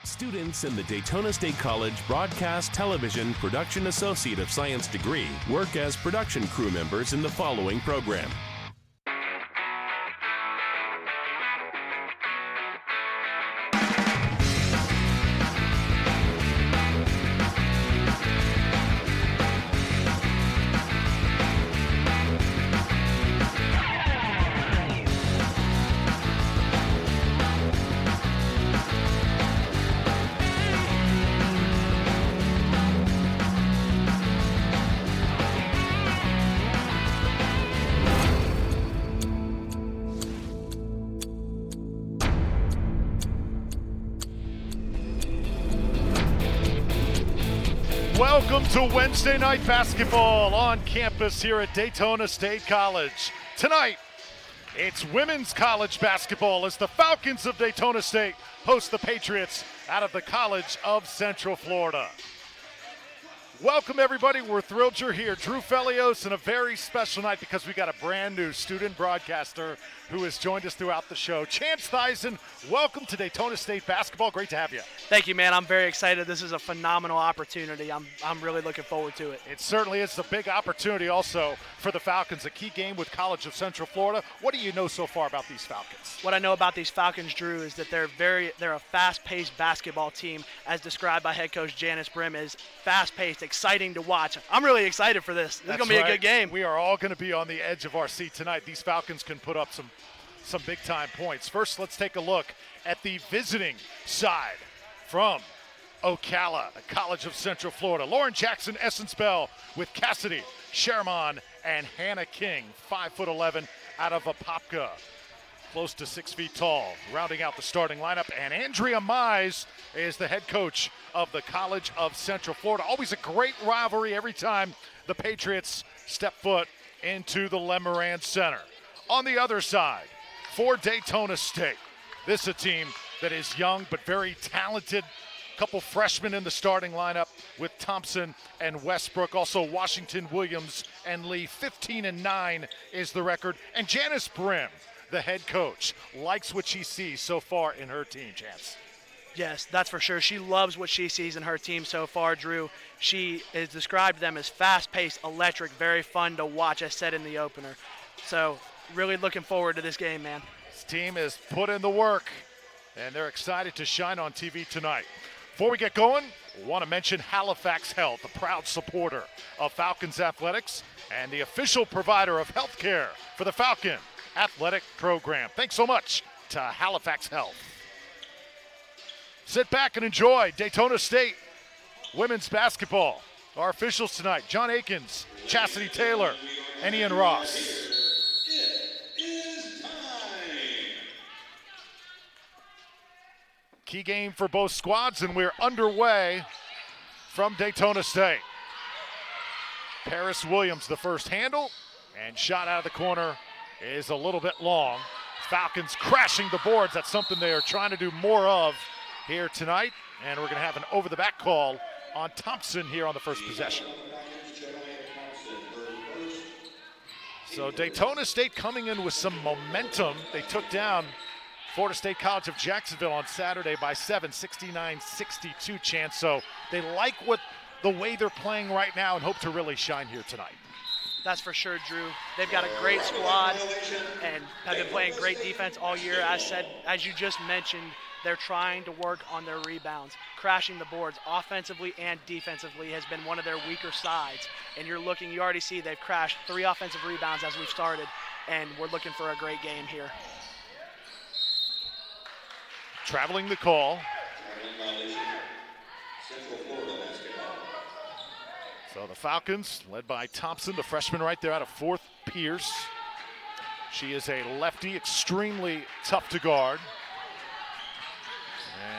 Students in the Daytona State College Broadcast Television Production Associate of Science degree work as production crew members in the following program. Welcome to Wednesday night basketball on campus here at Daytona State College. Tonight, it's women's college basketball as the Falcons of Daytona State host the Patriots out of the College of Central Florida. Welcome, everybody. We're thrilled you're here. Drew Felios, and a very special night because we got a brand new student broadcaster who has joined us throughout the show. Chance Theisen, welcome to Daytona State basketball. Great to have you. Thank you, man. I'm very excited. This is a phenomenal opportunity. I'm really looking forward to it. It certainly is a big opportunity also for the Falcons, a key game with College of Central Florida. What do you know so far about these Falcons? What I know about these Falcons, Drew, is that they're a fast-paced basketball team, as described by head coach Janice Brim, is fast-paced, exciting to watch. I'm really excited for this. This is going to be a good game. We are all going to be on the edge of our seat tonight. These Falcons can put up some big-time points. First, let's take a look at the visiting side from Ocala, the College of Central Florida. Lauren Jackson, Essence Bell with Cassidy Sherman and Hannah King, 5'11", out of Apopka, close to 6 feet tall. Rounding out the starting lineup, and Andrea Mize is the head coach of the College of Central Florida. Always a great rivalry every time the Patriots step foot into the Lemerand Center. On the other side, for Daytona State, this is a team that is young but very talented. Couple freshmen in the starting lineup with Thompson and Westbrook. Also Washington, Williams, and Lee. 15-9 is the record. And Janice Brim, the head coach, likes what she sees so far in her team, Chance. Yes, that's for sure. She loves what she sees in her team so far, Drew. She has described them as fast-paced, electric, very fun to watch, as said in the opener. So really looking forward to this game, man. This team has put in the work, and they're excited to shine on TV tonight. Before we get going, we want to mention Halifax Health, a proud supporter of Falcons athletics and the official provider of health care for the Falcon athletic program. Thanks so much to Halifax Health. Sit back and enjoy Daytona State women's basketball. Our officials tonight, John Akins, Chastity Taylor, and Ian Ross. Key game for both squads, and we're underway from Daytona State. Paris Williams, the first handle, and shot out of the corner is a little bit long. Falcons crashing the boards. That's something they are trying to do more of here tonight, and we're going to have an over-the-back call on Thompson here on the first possession. So Daytona State coming in with some momentum. They took down Florida State College of Jacksonville on Saturday by 7, 69-62, Chance. So they like the way they're playing right now and hope to really shine here tonight. That's for sure, Drew. They've got a great squad and have been playing great defense all year. As you just mentioned, they're trying to work on their rebounds. Crashing the boards offensively and defensively has been one of their weaker sides. And you already see they've crashed 3 offensive rebounds as we've started, and we're looking for a great game here. Traveling the call. So the Falcons, led by Thompson, the freshman right there out of Fort Pierce. She is a lefty, extremely tough to guard.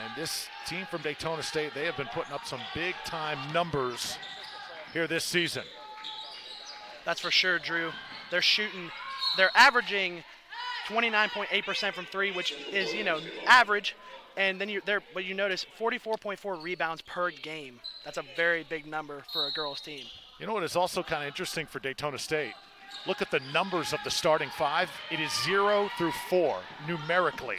And this team from Daytona State, they have been putting up some big-time numbers here this season. That's for sure, Drew. They're averaging 29.8% from 3, which is, average. And then you notice 44.4 rebounds per game. That's a very big number for a girls' team. You know what is also kind of interesting for Daytona State? Look at the numbers of the starting 5. It is 0 through 4 numerically.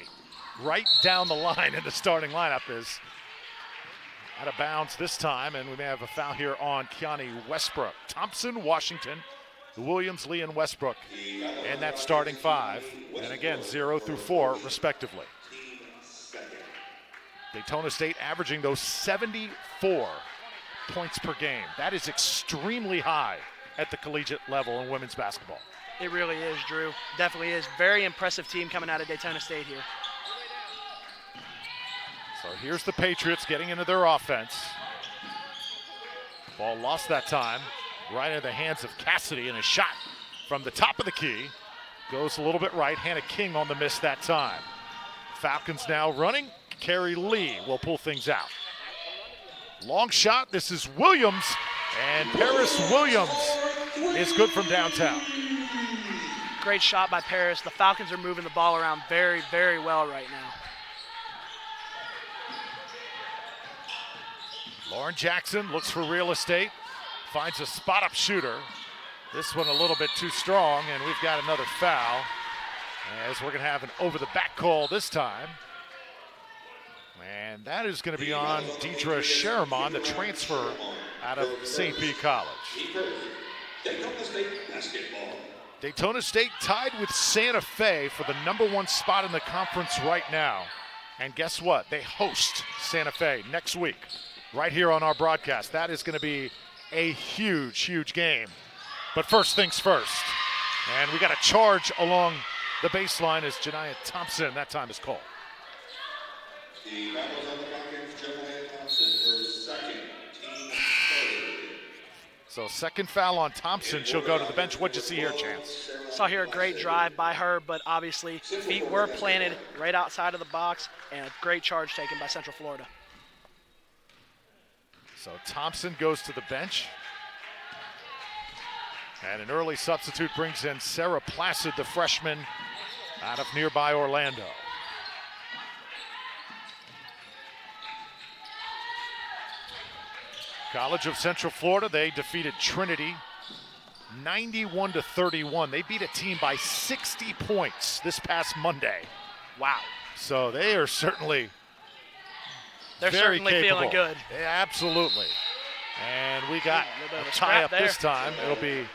Right down the line in the starting lineup is Out of bounds this time, and we may have a foul here on Kiani Westbrook. Thompson, Washington, Williams, Lee, and Westbrook in that starting five. And again, 0 through 4, respectively. Daytona State averaging those 74 points per game. That is extremely high at the collegiate level in women's basketball. It really is, Drew. Definitely is. Very impressive team coming out of Daytona State here. So here's the Patriots getting into their offense. Ball lost that time. Right in the hands of Cassidy, and a shot from the top of the key. Goes a little bit right. Hannah King on the miss that time. Falcons now running. Carrie Lee will pull things out. Long shot. This is Williams, and Paris Williams is good from downtown. Great shot by Paris. The Falcons are moving the ball around very, very well right now. Lauren Jackson looks for real estate, finds a spot-up shooter. This one a little bit too strong, and we've got another foul, as we're going to have an over-the-back call this time. And that is going to be on Deidre Sherman, the transfer out of St. Pete College. Daytona State basketball. Daytona State tied with Santa Fe for the #1 spot in the conference right now. And guess what? They host Santa Fe next week right here on our broadcast. That is going to be a huge, huge game. But first things first. And we got a charge along the baseline as Janiah Thompson, that time is called. The Battles on the Falcons, Janiah Thompson, her second, team third. So second foul on Thompson. She'll go to the bench. What'd you see here, Chance? Saw here a great drive by her, but obviously feet were planted right outside of the box, and a great charge taken by Central Florida. So Thompson goes to the bench. And an early substitute brings in Sarah Placid, the freshman out of nearby Orlando. College of Central Florida, they defeated Trinity 91-31. They beat a team by 60 points this past Monday. Wow. So they are certainly They're very certainly capable. feeling good. Yeah, absolutely. And we got a tie up this time. It'll be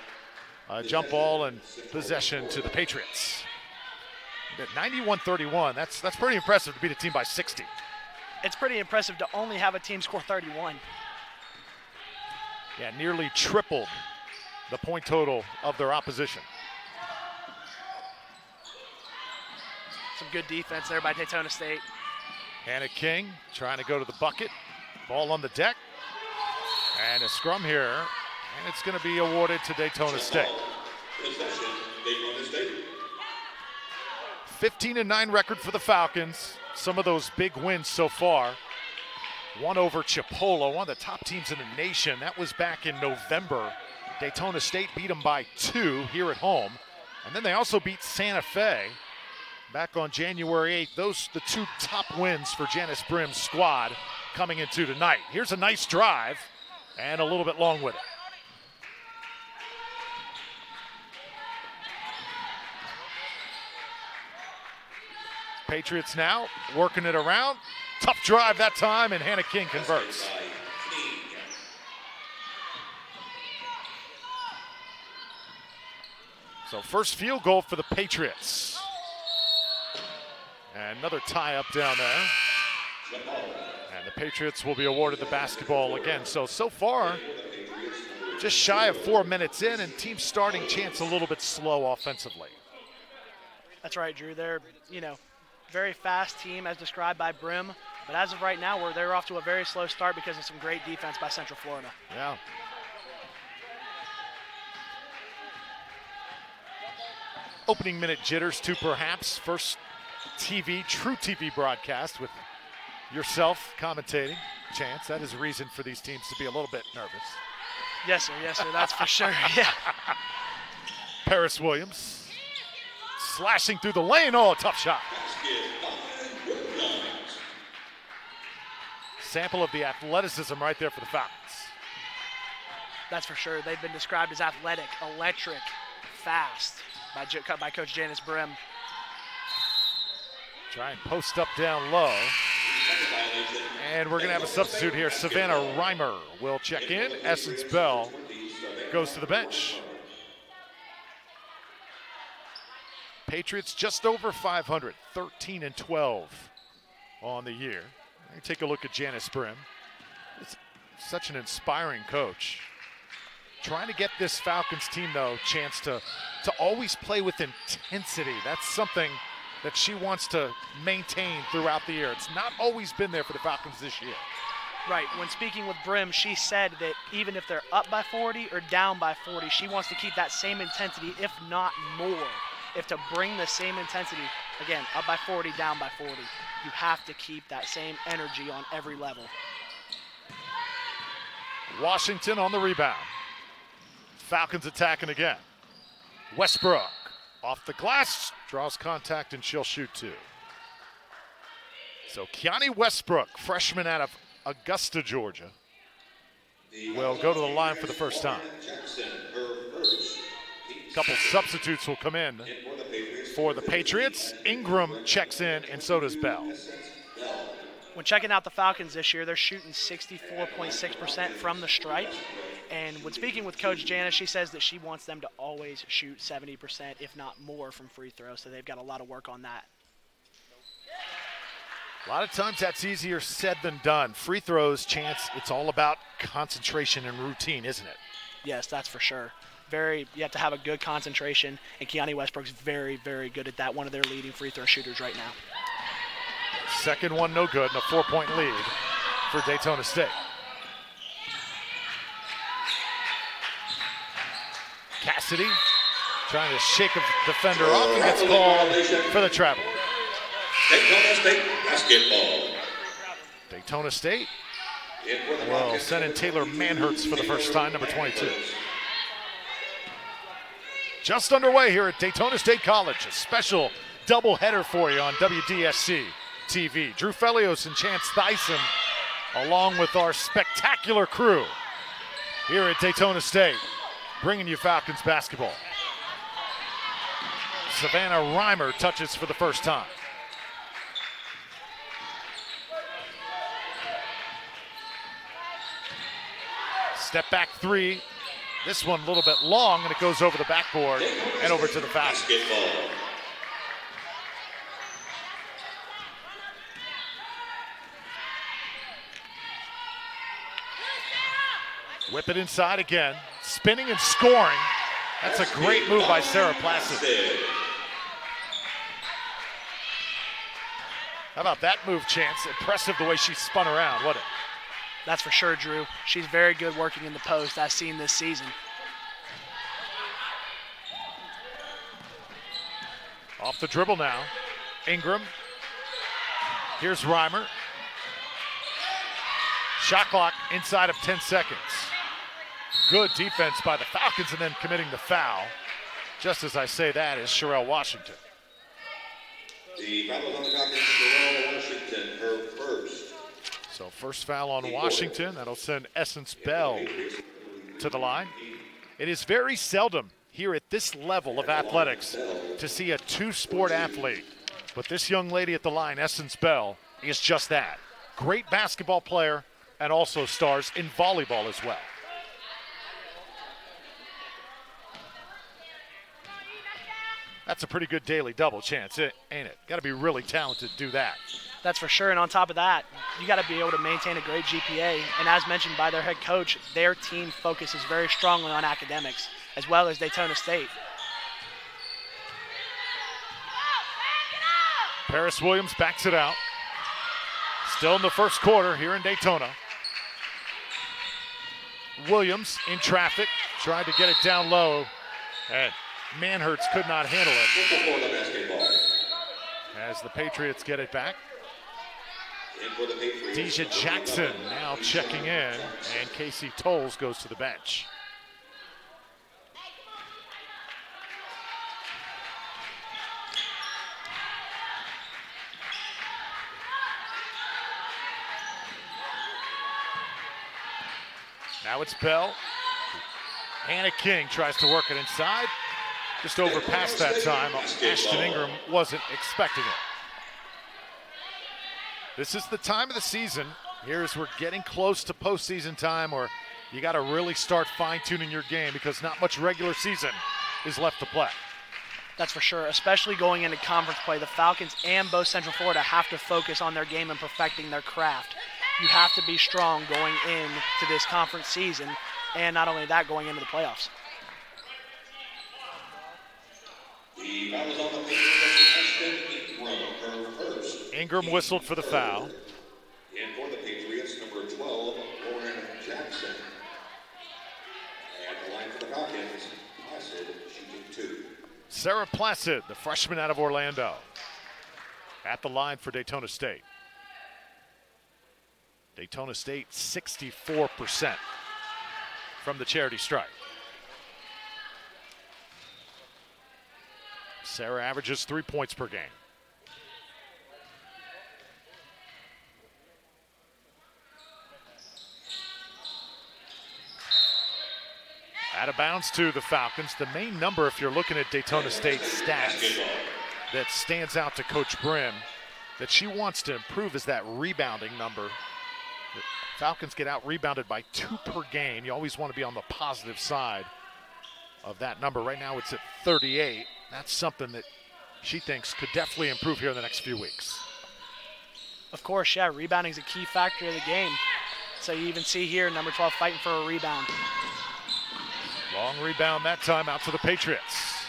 a jump ball and possession to the Patriots. 91-31, that's pretty impressive to beat a team by 60. It's pretty impressive to only have a team score 31. Yeah, nearly tripled the point total of their opposition. Some good defense there by Daytona State. Hannah King trying to go to the bucket. Ball on the deck. And a scrum here. And it's going to be awarded to Daytona State. Possession, Daytona State. 15-9 record for the Falcons. Some of those big wins so far. One over Chipola, one of the top teams in the nation. That was back in November. Daytona State beat them by 2 here at home. And then they also beat Santa Fe back on January 8th. Those the two top wins for Janice Brim's squad coming into tonight. Here's a nice drive and a little bit long with it. Patriots now working it around. Tough drive that time, and Hannah King converts. So first field goal for the Patriots. And another tie up down there. And the Patriots will be awarded the basketball again. So far, just shy of 4 minutes in, and team starting chance a little bit slow offensively. That's right, Drew. They're, very fast team as described by Brim. But as of right now, they're off to a very slow start because of some great defense by Central Florida. Yeah. Opening minute jitters too, perhaps. First true TV broadcast with yourself commentating. Chance, that is a reason for these teams to be a little bit nervous. Yes, sir, that's for sure, yeah. Paris Williams slashing through the lane. Oh, tough shot. Sample of the athleticism right there for the Falcons. That's for sure. They've been described as athletic, electric, fast by Coach Janice Brim. Try and post up down low. And we're going to have a substitute here. Savannah Reimer will check in. Essence Bell goes to the bench. Patriots just over 500, 13-12 on the year. Take a look at Janice Brim. It's such an inspiring coach. Trying to get this Falcons team, though, chance to always play with intensity. That's something that she wants to maintain throughout the year. It's not always been there for the Falcons this year. Right. When speaking with Brim, she said that even if they're up by 40 or down by 40, she wants to keep that same intensity, if not more. If to bring the same intensity, again, up by 40, down by 40, you have to keep that same energy on every level. Washington on the rebound. Falcons attacking again. Westbrook off the glass, draws contact, and she'll shoot two. So Kiani Westbrook, freshman out of Augusta, Georgia, will go to the line for the first time. A couple substitutes will come in for the Patriots. Ingram checks in, and so does Bell. When checking out the Falcons this year, they're shooting 64.6% from the stripe. And when speaking with Coach Janice, she says that she wants them to always shoot 70%, if not more, from free throws. So they've got a lot of work on that. A lot of times that's easier said than done. Free throws, Chance, it's all about concentration and routine, isn't it? Yes, that's for sure. You have to have a good concentration, and Kiani Westbrook's very, very good at that. One of their leading free throw shooters right now. Second one no good, and a 4-point lead for Daytona State. Cassidy trying to shake a defender off and gets called for the travel. Daytona State basketball. Daytona State will send in Taylor Manhertz for the first time, number 22. Just underway here at Daytona State College. A special doubleheader for you on WDSC TV. Drew Felios and Chance Thyssen, along with our spectacular crew here at Daytona State, bringing you Falcons basketball. Savannah Reimer touches for the first time. Step back three. This one a little bit long, and it goes over the backboard and over to the Falcons. Whip it inside again. Spinning and scoring. That's a great move by Sarah Placid. How about that move, Chance? Impressive the way she spun around, wasn't it? That's for sure, Drew. She's very good working in the post, as seen this season. Off the dribble now. Ingram. Here's Reimer. Shot clock inside of 10 seconds. Good defense by the Falcons, and then committing the foul. Just as I say that is Sherelle Washington. The foul on the Falcons, Sherelle Washington, her first. So first foul on Washington. That'll send Essence Bell to the line. It is very seldom here at this level of athletics to see a two-sport athlete. But this young lady at the line, Essence Bell, is just that. Great basketball player and also stars in volleyball as well. That's a pretty good daily double, Chance, ain't it? Got to be really talented to do that. That's for sure, and on top of that, you got to be able to maintain a great GPA. And as mentioned by their head coach, their team focuses very strongly on academics, as well as Daytona State. Paris Williams backs it out. Still in the first quarter here in Daytona. Williams in traffic, tried to get it down low, and Manhertz could not handle it. As the Patriots get it back. Deja Jackson now checking in, and Casey Tolles goes to the bench. Now it's Bell. Hannah King tries to work it inside. Just over past that time. Ashton Ingram wasn't expecting it. This is the time of the season. Here as we're getting close to postseason time, or you got to really start fine-tuning your game because not much regular season is left to play. That's for sure, especially going into conference play. The Falcons and both Central Florida have to focus on their game and perfecting their craft. You have to be strong going into this conference season, and not only that, going into the playoffs. The foul is on the Patriots, Ingram, her first. Ingram whistled for the foul. And for the Patriots, number 12, Lauren Jackson. And the line for the Falcons, Placid, shooting 2. Sarah Placid, the freshman out of Orlando, at the line for Daytona State. Daytona State 64% from the charity stripe. Sarah averages 3 points per game. Out of bounds to the Falcons. The main number, if you're looking at Daytona State's stats, that stands out to Coach Brim, that she wants to improve is that rebounding number. The Falcons get out rebounded by 2 per game. You always want to be on the positive side of that number. Right now it's at 38. That's something that she thinks could definitely improve here in the next few weeks. Of course, yeah, rebounding is a key factor of the game. So you even see here number 12 fighting for a rebound. Long rebound that time out to the Patriots.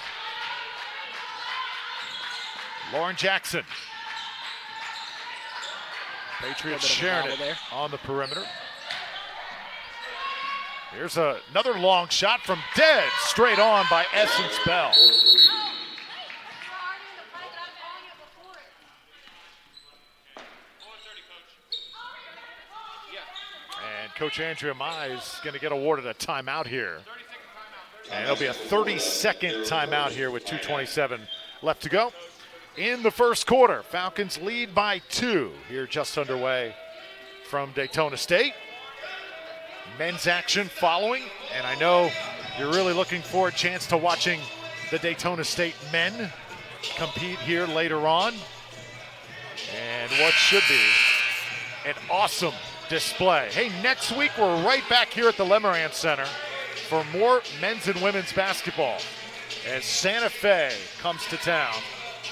Lauren Jackson. Patriots sharing it on the perimeter. Here's another long shot from dead straight on by Essence Bell. And Coach Andrea Mai is going to get awarded a timeout here. And it'll be a 30-second timeout here with 2:27 left to go. In the first quarter, Falcons lead by 2 here just underway from Daytona State. Men's action following, and I know you're really looking for a chance to watching the Daytona State men compete here later on. And what should be an awesome display. Hey, next week we're right back here at the Lemerand Center for more men's and women's basketball as Santa Fe comes to town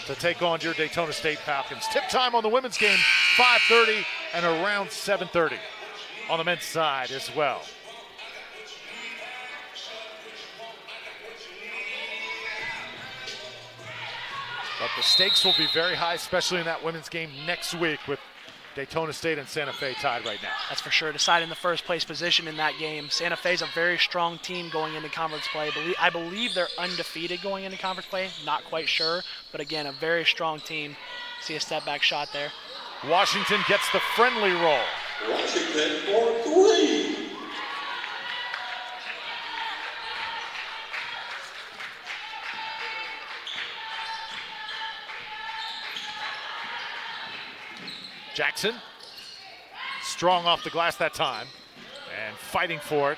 to take on your Daytona State Falcons. Tip time on the women's game, 5:30 and around 7:30 on the men's side as well. But the stakes will be very high, especially in that women's game next week with Daytona State and Santa Fe tied right now. That's for sure, deciding the first place position in that game. Santa Fe's a very strong team going into conference play. I believe they're undefeated going into conference play. Not quite sure, but again, a very strong team. See a step back shot there. Washington gets the friendly roll. Washington for 3. Jackson, strong off the glass that time, and fighting for it.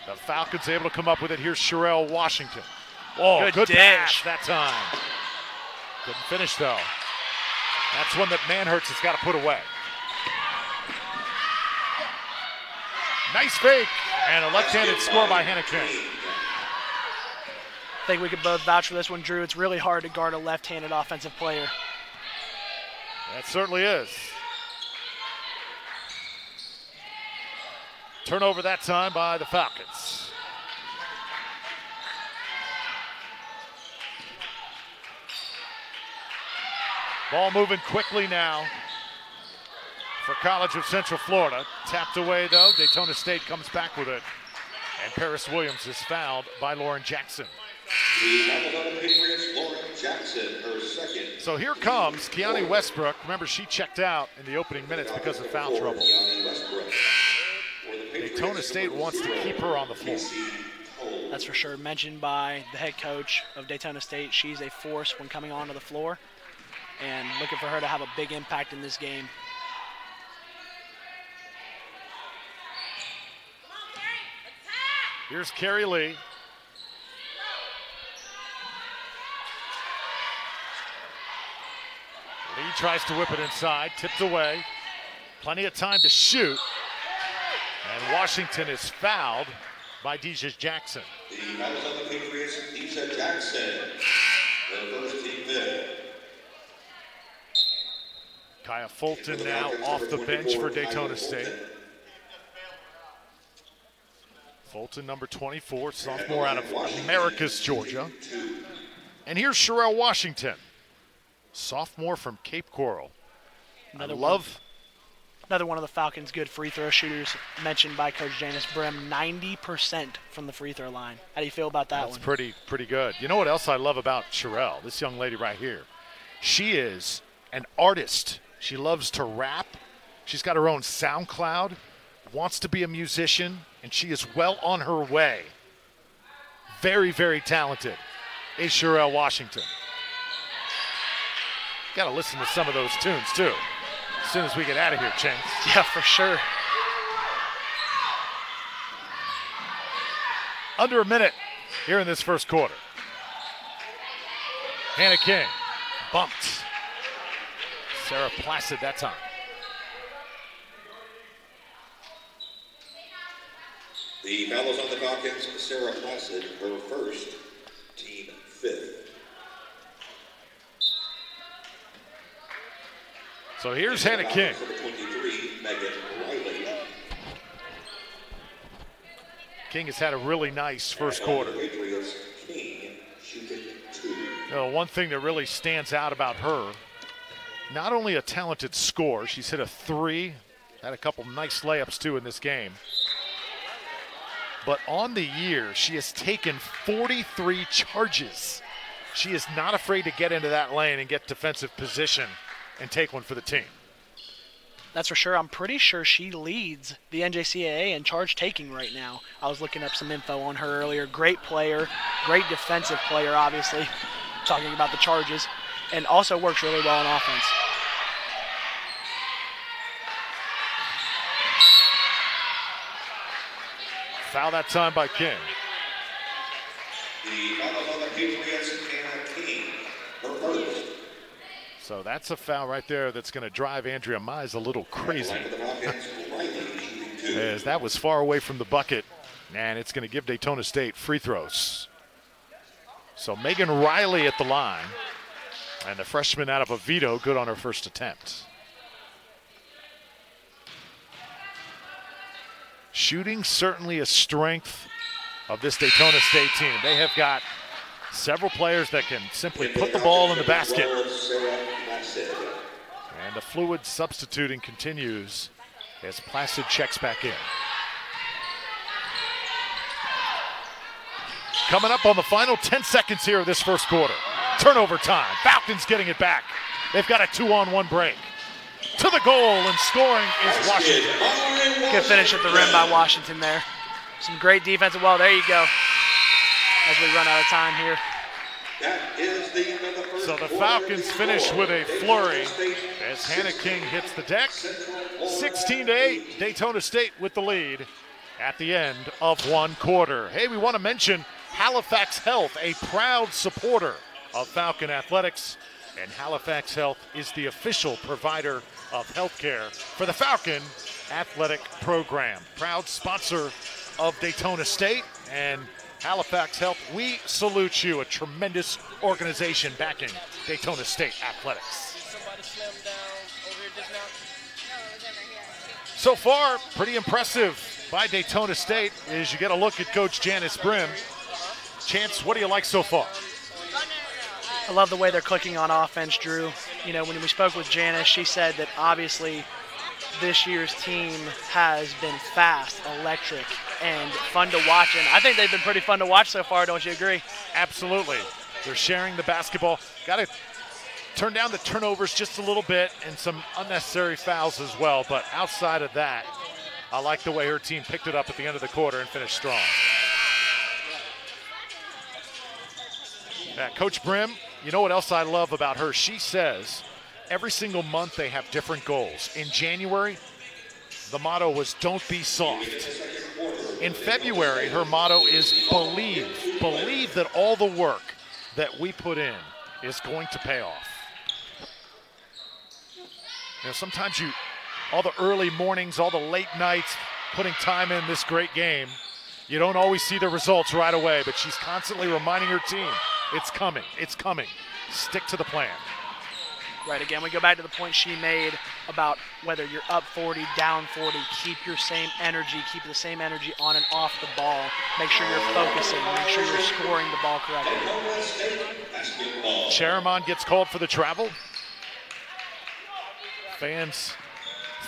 The Falcons able to come up with it. Here's Sherelle Washington. Oh, good pass that time. Couldn't finish, though. That's one that Manhurts has got to put away. Nice fake, and a left-handed score by Hennigan. I think we could both vouch for this one, Drew. It's really hard to guard a left-handed offensive player. That certainly is. Turnover that time by the Falcons. Ball moving quickly now for College of Central Florida. Tapped away though. Daytona State comes back with it. And Paris Williams is fouled by Lauren Jackson. So here comes Keani Westbrook. Remember, she checked out in the opening minutes because of foul trouble. Daytona State wants to keep her on the floor. That's for sure. Mentioned by the head coach of Daytona State. She's a force when coming onto the floor, and looking for her to have a big impact in this game. Here's Carrie Lee. Lee tries to whip it inside, tipped away. Plenty of time to shoot. And Washington is fouled by Deja Jackson. The foul is on the Patriots, Deja Jackson. The first team fifth. Kaya Fulton now off the bench for Daytona State. Fulton, number 24, sophomore out of Americus, Georgia. And here's Sherelle Washington, sophomore from Cape Coral. Another one of the Falcons' good free throw shooters mentioned by Coach Janice Brim, 90% from the free throw line. How do you feel about that one? That's pretty good. You know what else I love about Sherelle, this young lady right here? She is an artist. She loves to rap. She's got her own SoundCloud, wants to be a musician, and she is well on her way. Very, very talented is Sherelle Washington. Got to listen to some of those tunes, too, as soon as we get out of here, Chance. Yeah, for sure. Under a minute here in this first quarter. Hannah King bumped. Sarah Placid that time. The foul is on the Falcons, Sarah Placid, her first, team fifth. So here's Hannah King. Number 23, Megan Riley. King has had a really nice first quarter. Patriots, King, shooting 2. You know, one thing that really stands out about her, not only a talented scorer, she's hit a 3, had a couple nice layups too in this game, but on the year, she has taken 43 charges. She is not afraid to get into that lane and get defensive position and take one for the team. That's for sure. I'm pretty sure she leads the NJCAA in charge taking right now. I was looking up some info on her earlier. Great player, great defensive player, obviously, talking about the charges, and also works really well on offense. Foul that time by King. The foul is on the Patriots, Hannah King, her first. So that's a foul right there that's going to drive Andrea Mize a little crazy. As that was far away from the bucket, and it's going to give Daytona State free throws. So Megan Riley at the line, and the freshman out of Oviedo, good on her first attempt. Shooting certainly a strength of this Daytona State team. They have got several players that can simply put the ball in the basket. And the fluid substituting continues as Placid checks back in. Coming up on the final 10 seconds here of this first quarter. Turnover time. Falcons getting it back. They've got a 2-on-1 break. To the goal, and scoring is Washington. Good finish at the rim by Washington there. Some great defense. Well, there you go. As we run out of time here. So the Falcons finish with a flurry as Hannah King hits the deck. 16-8, Daytona State with the lead at the end of one quarter. Hey, we want to mention Halifax Health, a proud supporter of Falcon Athletics. And Halifax Health is the official provider of healthcare for the Falcon Athletic Program. Proud sponsor of Daytona State and Halifax Health. We salute you, a tremendous organization backing Daytona State athletics. So far, pretty impressive by Daytona State as you get a look at Coach Janice Brim. Chance, what do you like so far? I love the way they're clicking on offense, Drew. You know, when we spoke with Janice, she said that obviously this year's team has been fast, electric, and fun to watch. And I think they've been pretty fun to watch so far, don't you agree? Absolutely. They're sharing the basketball. Got to turn down the turnovers just a little bit and some unnecessary fouls as well. But outside of that, I like the way her team picked it up at the end of the quarter and finished strong. Coach Brim, you know what else I love about her? She says every single month they have different goals. In January, the motto was don't be soft. In February, her motto is believe. Believe that all the work that we put in is going to pay off. Sometimes all the early mornings, all the late nights, putting time in this great game, you don't always see the results right away, but she's constantly reminding her team, it's coming, it's coming. Stick to the plan. Right, again, we go back to the point she made about whether you're up 40, down 40, keep your same energy, keep the same energy on and off the ball. Make sure you're focusing, make sure you're scoring the ball correctly. Lemerand gets called for the travel. Fans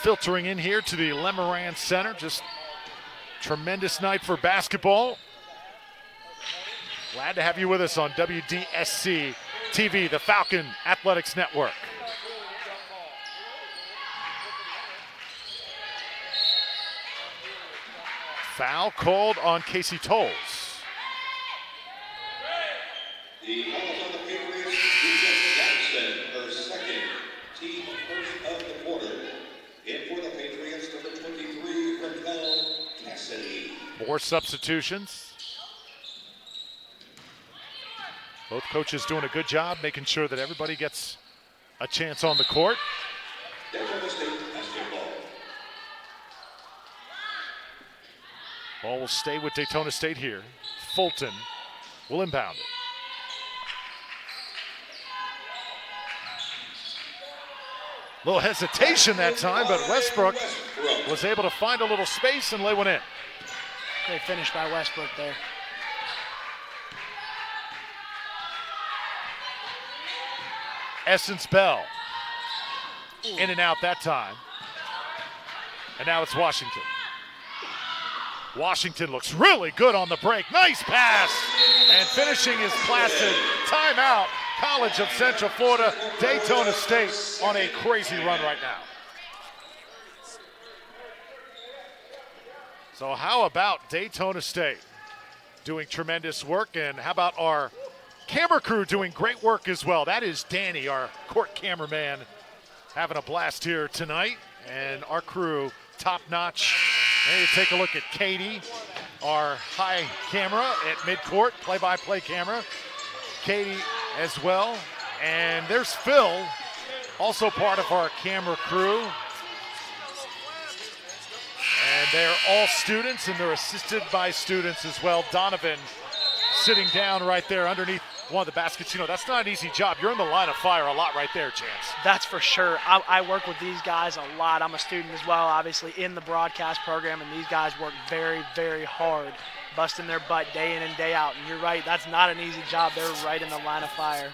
filtering in here to the Lemerand Center. Just tremendous night for basketball. Glad to have you with us on WDSC TV, the Falcon Athletics Network. Foul called on Casey Tolles. The foul on the Patriots, Lisa Jackson, her second, team first of the quarter. In for the Patriots, number 23, Raquel Cassidy. More substitutions. Both coaches doing a good job making sure that everybody gets a chance on the court. Daytona State basketball. Ball will stay with Daytona State here. Fulton will inbound it. Little hesitation that time, but Westbrook was able to find a little space and lay one in. Great finish by Westbrook there. Essence Bell in and out that time. And now it's Washington. Washington looks really good on the break. Nice pass. And finishing is placid. Timeout. College of Central Florida, Daytona State on a crazy run right now. So how about Daytona State doing tremendous work, and how about our camera crew doing great work as well? That is Danny, our court cameraman, having a blast here tonight, and our crew top-notch. And you take a look at Katie, our high camera at midcourt, play-by-play camera. Katie as well. And there's Phil, also part of our camera crew. And they're all students, and they're assisted by students as well. Donovan sitting down right there underneath one of the baskets. You know, that's not an easy job. You're in the line of fire a lot right there, Chance. That's for sure. I work with these guys a lot. I'm a student as well, obviously, in the broadcast program, and these guys work very, very hard, busting their butt day in and day out. And you're right, that's not an easy job. They're right in the line of fire.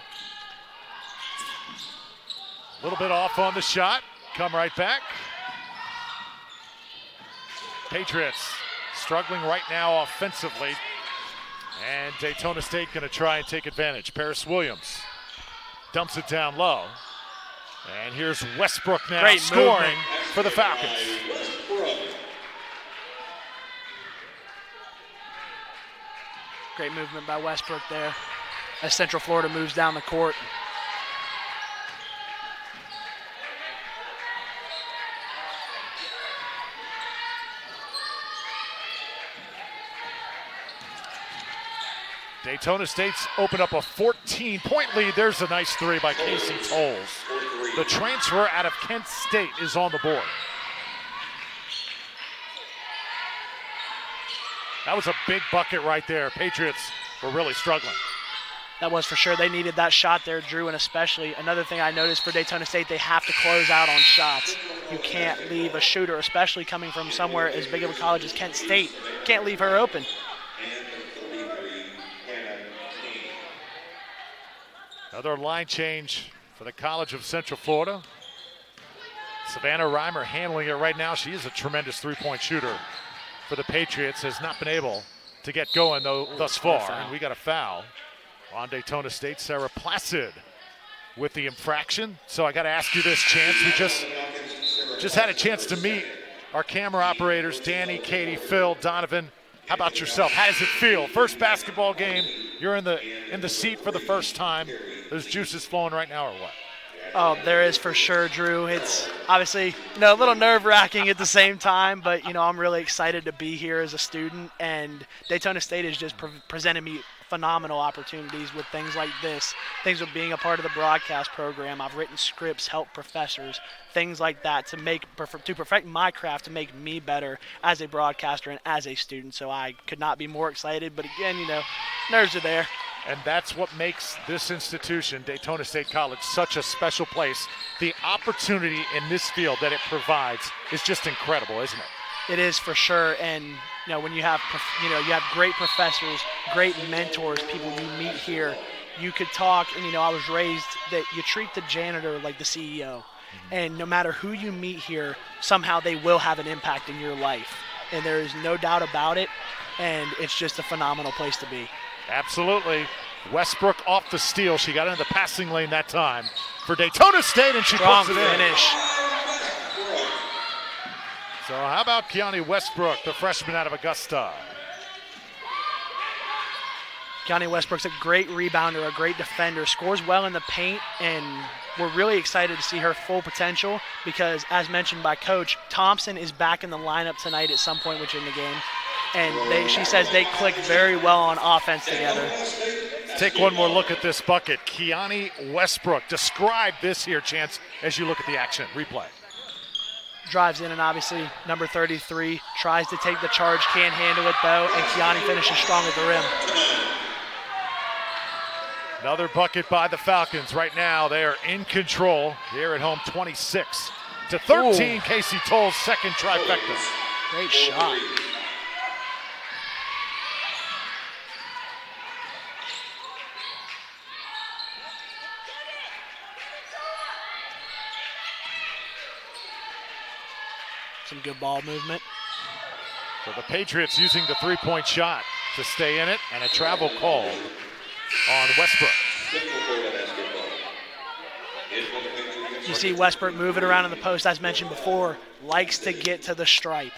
A little bit off on the shot. Come right back. Patriots struggling right now offensively. And Daytona State going to try and take advantage. Paris Williams dumps it down low. And here's Westbrook now Great scoring movement for the Falcons. Great movement by Westbrook there as Central Florida moves down the court. Daytona State's opened up a 14-point lead. There's a nice three by Casey Tolles. The transfer out of Kent State is on the board. That was a big bucket right there. Patriots were really struggling. That was for sure. They needed that shot there, Drew, and especially another thing I noticed for Daytona State, they have to close out on shots. You can't leave a shooter, especially coming from somewhere as big of a college as Kent State. You can't leave her open. Another line change for the College of Central Florida. Savannah Reimer handling it right now. She is a tremendous three-point shooter for the Patriots. Has not been able to get going, though, thus far. And we got a foul on Daytona State. Sarah Placid with the infraction. So I got to ask you this, Chance. We just had a chance to meet our camera operators, Danny, Katie, Phil, Donovan. How about yourself? How does it feel? First basketball game. You're in the seat for the first time. Those juices flowing right now, or what? Oh, there is for sure, Drew. It's obviously, a little nerve-wracking at the same time, but, I'm really excited to be here as a student, and Daytona State has just presented me phenomenal opportunities with things like this, things with being a part of the broadcast program. I've written scripts, helped professors, things like that to perfect my craft, to make me better as a broadcaster and as a student. So I could not be more excited. But again, nerves are there. And that's what makes this institution, Daytona State College, such a special place. The opportunity in this field that it provides is just incredible, isn't it? It is for sure. And when you have you have great professors, great mentors, people you meet here, you could talk. And I was raised that you treat the janitor like the CEO, and no matter who you meet here, somehow they will have an impact in your life, and there is no doubt about it. And it's just a phenomenal place to be. Absolutely. Westbrook off the steal. She got into the passing lane that time for Daytona State, and she Strong puts it in. finish. So how about Kiani Westbrook, the freshman out of Augusta? Kiani Westbrook's a great rebounder, a great defender, scores well in the paint, and we're really excited to see her full potential because, as mentioned by Coach, Thompson is back in the lineup tonight at some point within the game. And she says they click very well on offense together. Take one more look at this bucket. Kiani Westbrook. Describe this here, Chance, as you look at the action. Replay. Drives in, and obviously number 33 tries to take the charge, can't handle it though, and Kiani finishes strong at the rim. Another bucket by the Falcons. Right now they are in control here at home, 26-13. Ooh. Casey Toll's second trifecta. Great shot. Some good ball movement. So the Patriots using the three-point shot to stay in it, and a travel call on Westbrook. You see Westbrook moving around in the post, as mentioned before, likes to get to the stripe.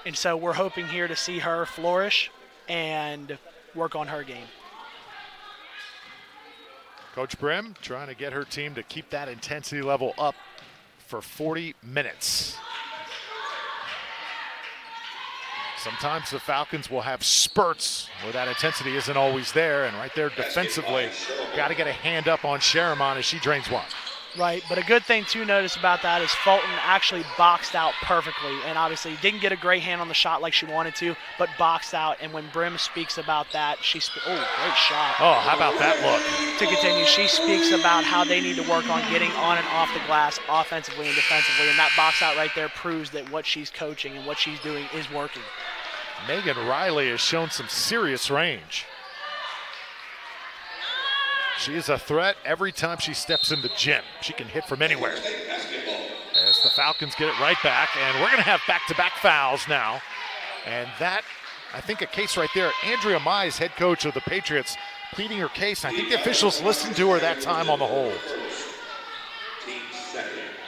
And so we're hoping here to see her flourish and work on her game. Coach Brim trying to get her team to keep that intensity level up for 40 minutes. Sometimes the Falcons will have spurts where that intensity isn't always there, and right there defensively, got to get a hand up on Sharamon as she drains one. Right, but a good thing to notice about that is Fulton actually boxed out perfectly, and obviously didn't get a great hand on the shot like she wanted to, but boxed out. And when Brim speaks about that, great shot. Oh, how about that look? To continue, she speaks about how they need to work on getting on and off the glass offensively and defensively, and that box out right there proves that what she's coaching and what she's doing is working. Megan Riley has shown some serious range. She is a threat every time she steps in the gym. She can hit from anywhere. As the Falcons get it right back, and we're going to have back-to-back fouls now. And that, I think, a case right there. Andrea Mize, head coach of the Patriots, pleading her case. I think the officials listened to her that time on the hold.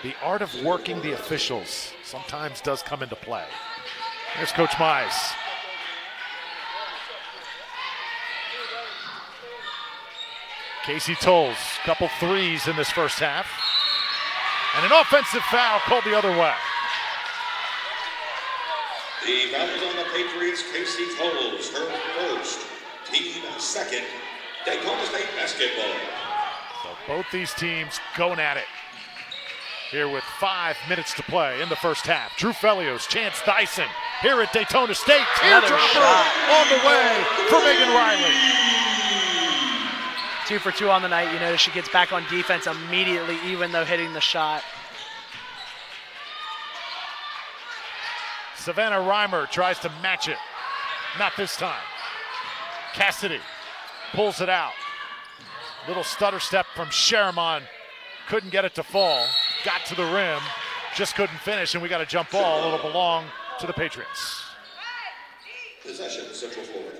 The art of working the officials sometimes does come into play. There's Coach Mize. Casey Tolles, couple threes in this first half. And an offensive foul called the other way. The foul is on the Patriots, Casey Tolles, her first, team second, Daytona State basketball. So both these teams going at it here with 5 minutes to play in the first half. Drew Felios, Chance Dyson here at Daytona State. Teardropper on the way for Megan Riley. 2 for 2 on the night. You notice she gets back on defense immediately, even though hitting the shot. Savannah Reimer tries to match it. Not this time. Cassidy pulls it out. Little stutter step from Sharamon. Couldn't get it to fall. Got to the rim. Just couldn't finish, and we got a jump ball. It'll belong to the Patriots. Possession, Central Florida.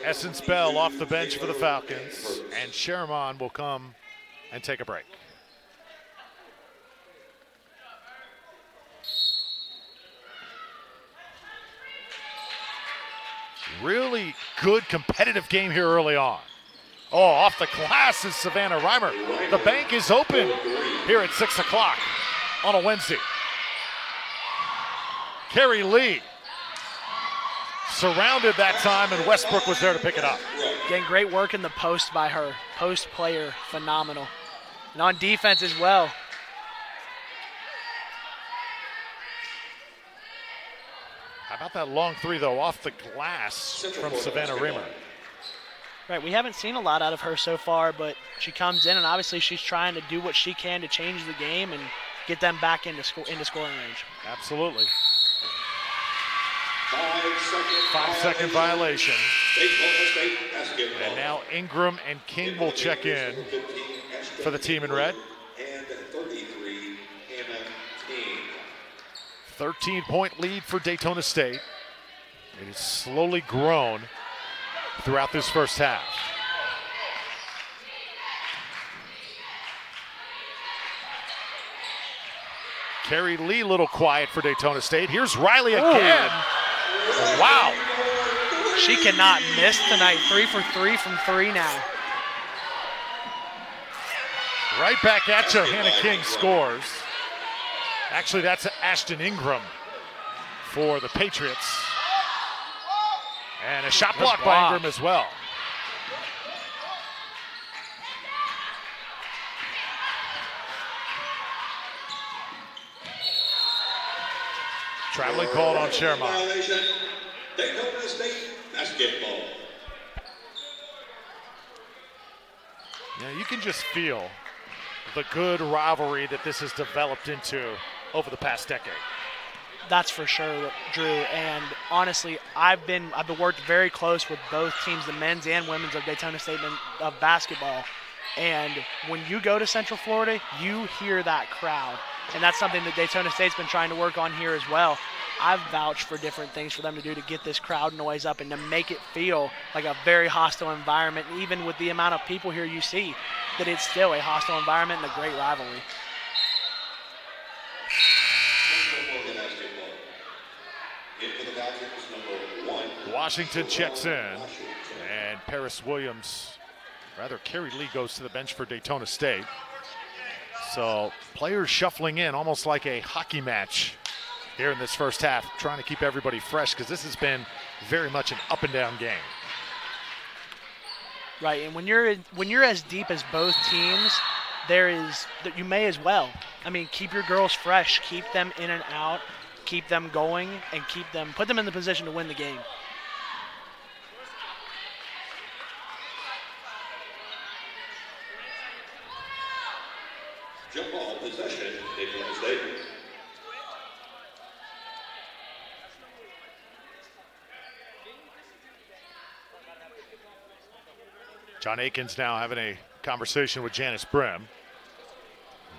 Essence Bell off the bench for the Falcons, and Sharamon will come and take a break. Really good competitive game here early on. Oh, off the glass is Savannah Reimer. The bank is open here at 6 o'clock on a Wednesday. Carrie Lee surrounded that time, and Westbrook was there to pick it up. Again, great work in the post by her. Post player, phenomenal. And on defense as well. How about that long three, though, off the glass from Savannah Rimmer? Right, we haven't seen a lot out of her so far, but she comes in, and obviously she's trying to do what she can to change the game and get them back into scoring range. Absolutely. 5-second violation. State basketball. And now Ingram and King will check in for the team in red. And 33, Hannah King. 13-point lead for Daytona State. It has slowly grown throughout this first half. Carrie Lee, a little quiet for Daytona State. Here's Riley again. Wow. She cannot miss tonight. 3 for 3 from 3 now. Right back at you, Hannah King scores. Actually, that's Ashton Ingram for the Patriots. And a shot block by Ingram as well. Traveling called on Sherman. Violation. Daytona State basketball. Yeah, you can just feel the good rivalry that this has developed into over the past decade. That's for sure, Drew. And honestly, I've been worked very close with both teams, the men's and women's of Daytona State of basketball. And when you go to Central Florida, you hear that crowd. And that's something that Daytona State's been trying to work on here as well. I've vouched for different things for them to do to get this crowd noise up and to make it feel like a very hostile environment. And even with the amount of people here, you see that it's still a hostile environment and a great rivalry. Washington checks in, and Carrie Lee goes to the bench for Daytona State. So players shuffling in almost like a hockey match here in this first half, trying to keep everybody fresh because this has been very much an up and down game. Right, and when you're as deep as both teams, you may as well. I mean, keep your girls fresh, keep them in and out, keep them going, and put them in the position to win the game. Jump ball possession, Daytona State. John Akins now having a conversation with Janice Brim.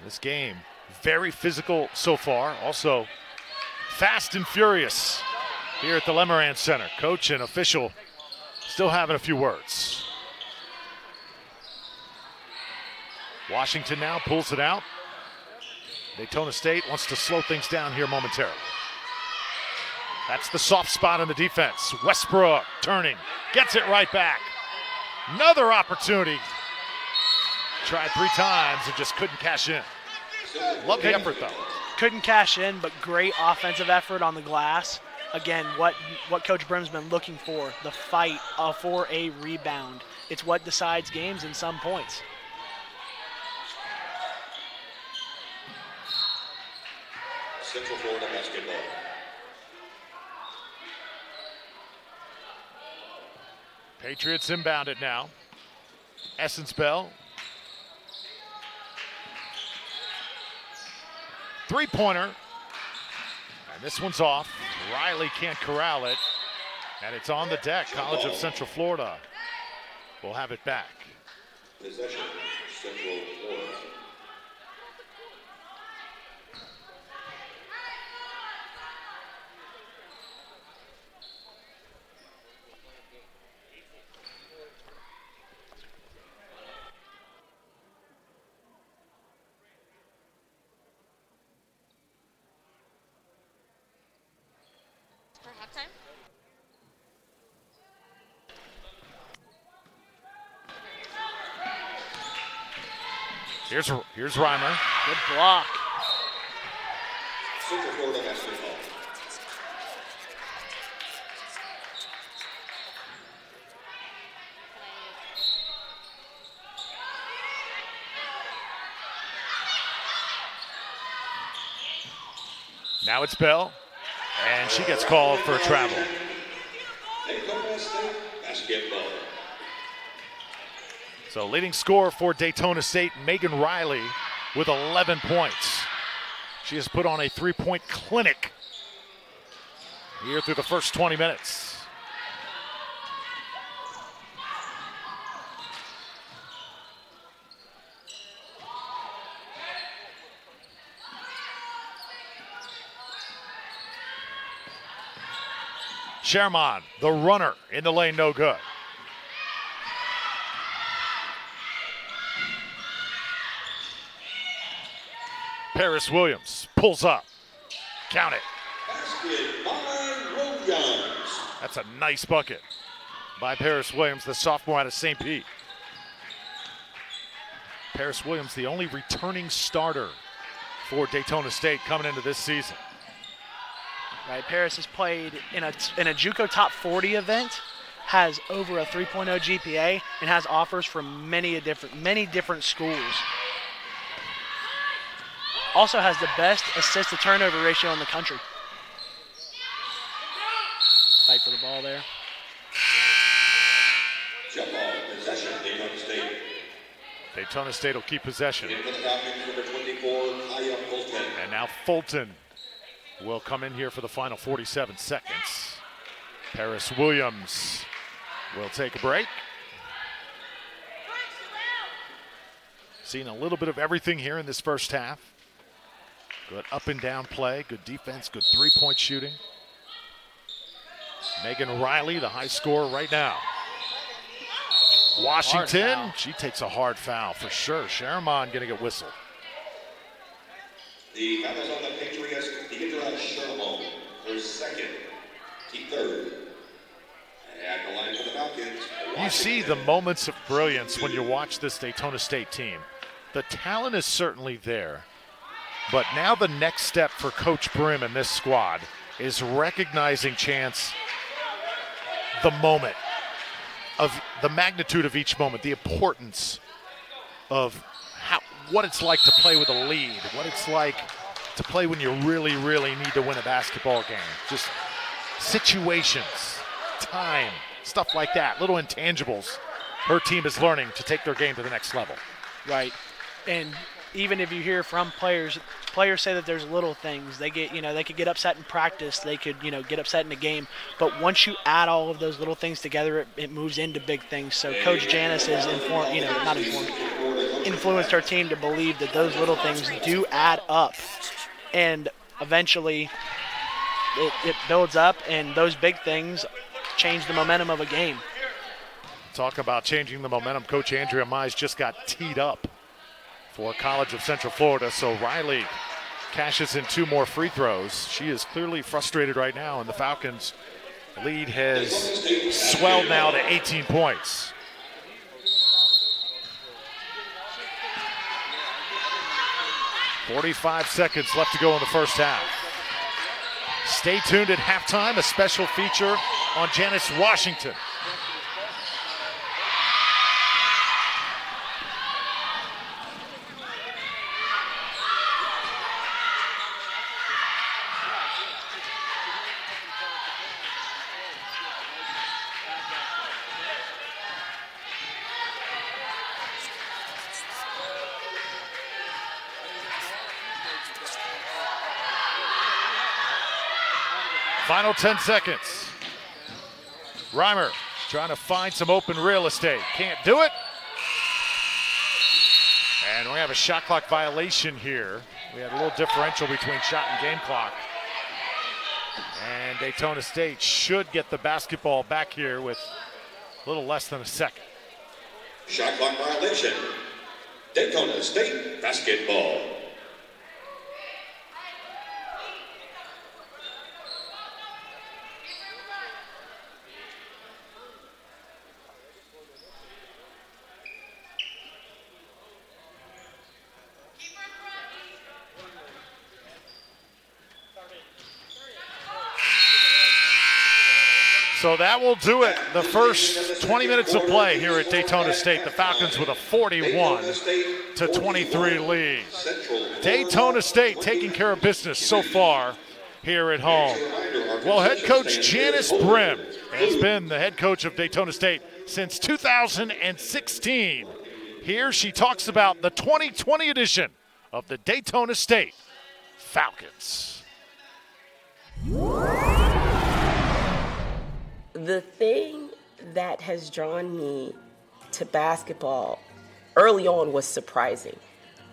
This game, very physical so far, also fast and furious here at the Lemerand Center. Coach and official still having a few words. Washington now pulls it out. Daytona State wants to slow things down here momentarily. That's the soft spot on the defense. Westbrook turning, gets it right back. Another opportunity. Tried 3 times and just couldn't cash in. Love the effort though. Couldn't cash in, but great offensive effort on the glass. Again, what Coach Brim's been looking for, the fight for a rebound. It's what decides games in some points. Central Florida basketball. Patriots inbound it now. Essence Bell. 3-pointer. And this one's off. Riley can't corral it. And it's on the deck. College of Central Florida will have it back. Possession, Central Florida. For halftime? Here's Reimer. Good block. Central Florida basketball. Now it's Bell, and she gets called for a travel. Daytona State basketball. So leading scorer for Daytona State, Megan Riley, with 11 points. She has put on a three-point clinic here through the first 20 minutes. Sherman, the runner, in the lane, no good. Paris Williams pulls up. Count it. Basket by Williams. That's a nice bucket by Paris Williams, the sophomore out of St. Pete. Paris Williams, the only returning starter for Daytona State coming into this season. Right, Paris has played in a JUCO Top 40 event, has over a 3.0 GPA, and has offers from many different schools. Also has the best assist to turnover ratio in the country. Fight for the ball there. Jump ball, possession, Daytona State. Daytona State will keep possession. In for the Falcons, number 24, Kaya Fulton. And now Fulton will come in here for the final 47 seconds. Paris Williams will take a break. Seen a little bit of everything here in this first half. Good up and down play, good defense, good three-point shooting. Megan Riley, the high scorer right now. Washington, she takes a hard foul for sure. Sherman gonna get whistled. The foul is on the Patriots, Deidre Sherman, her second, third. At the line for the Falcons. You see the moments of brilliance when you watch this Daytona State team. The talent is certainly there, but now the next step for Coach Brim and this squad is recognizing the moment, of the magnitude of each moment, the importance of what it's like to play with a lead, what it's like to play when you really, really need to win a basketball game. Just situations, time, stuff like that, little intangibles her team is learning to take their game to the next level. Right, and even if you hear from players say that there's little things. They could get upset in practice. They could, get upset in the game. But once you add all of those little things together, it moves into big things. So Coach Janice has influenced our team to believe that those little things do add up. And eventually it builds up, and those big things change the momentum of a game. Talk about changing the momentum. Coach Andrea Mize just got teed up for College of Central Florida. So Riley cashes in 2 more free throws. She is clearly frustrated right now, and the Falcons' lead has swelled now to 18 points. .45 seconds left to go in the first half. Stay tuned at halftime, a special feature on Janice Washington. Final 10 seconds. Reimer trying to find some open real estate. Can't do it. And we have a shot clock violation here. We had a little differential between shot and game clock. And Daytona State should get the basketball back here with a little less than a second. Shot clock violation. Daytona State basketball. So that will do it. The first 20 minutes of play here at Daytona State. The Falcons with a 41-23 lead. Daytona State taking care of business so far here at home. Well, head coach Janice Brim has been the head coach of Daytona State since 2016. Here she talks about the 2020 edition of the Daytona State Falcons. The thing that has drawn me to basketball early on was surprising.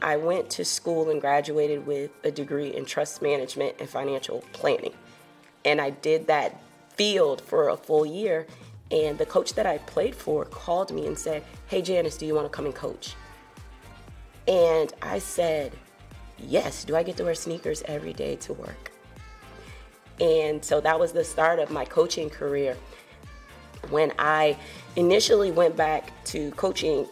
I went to school and graduated with a degree in trust management and financial planning. And I did that field for a full year. And the coach that I played for called me and said, "Hey, Janice, do you want to come and coach?" And I said, "Yes, do I get to wear sneakers every day to work?" And so that was the start of my coaching career. When I initially went back to coaching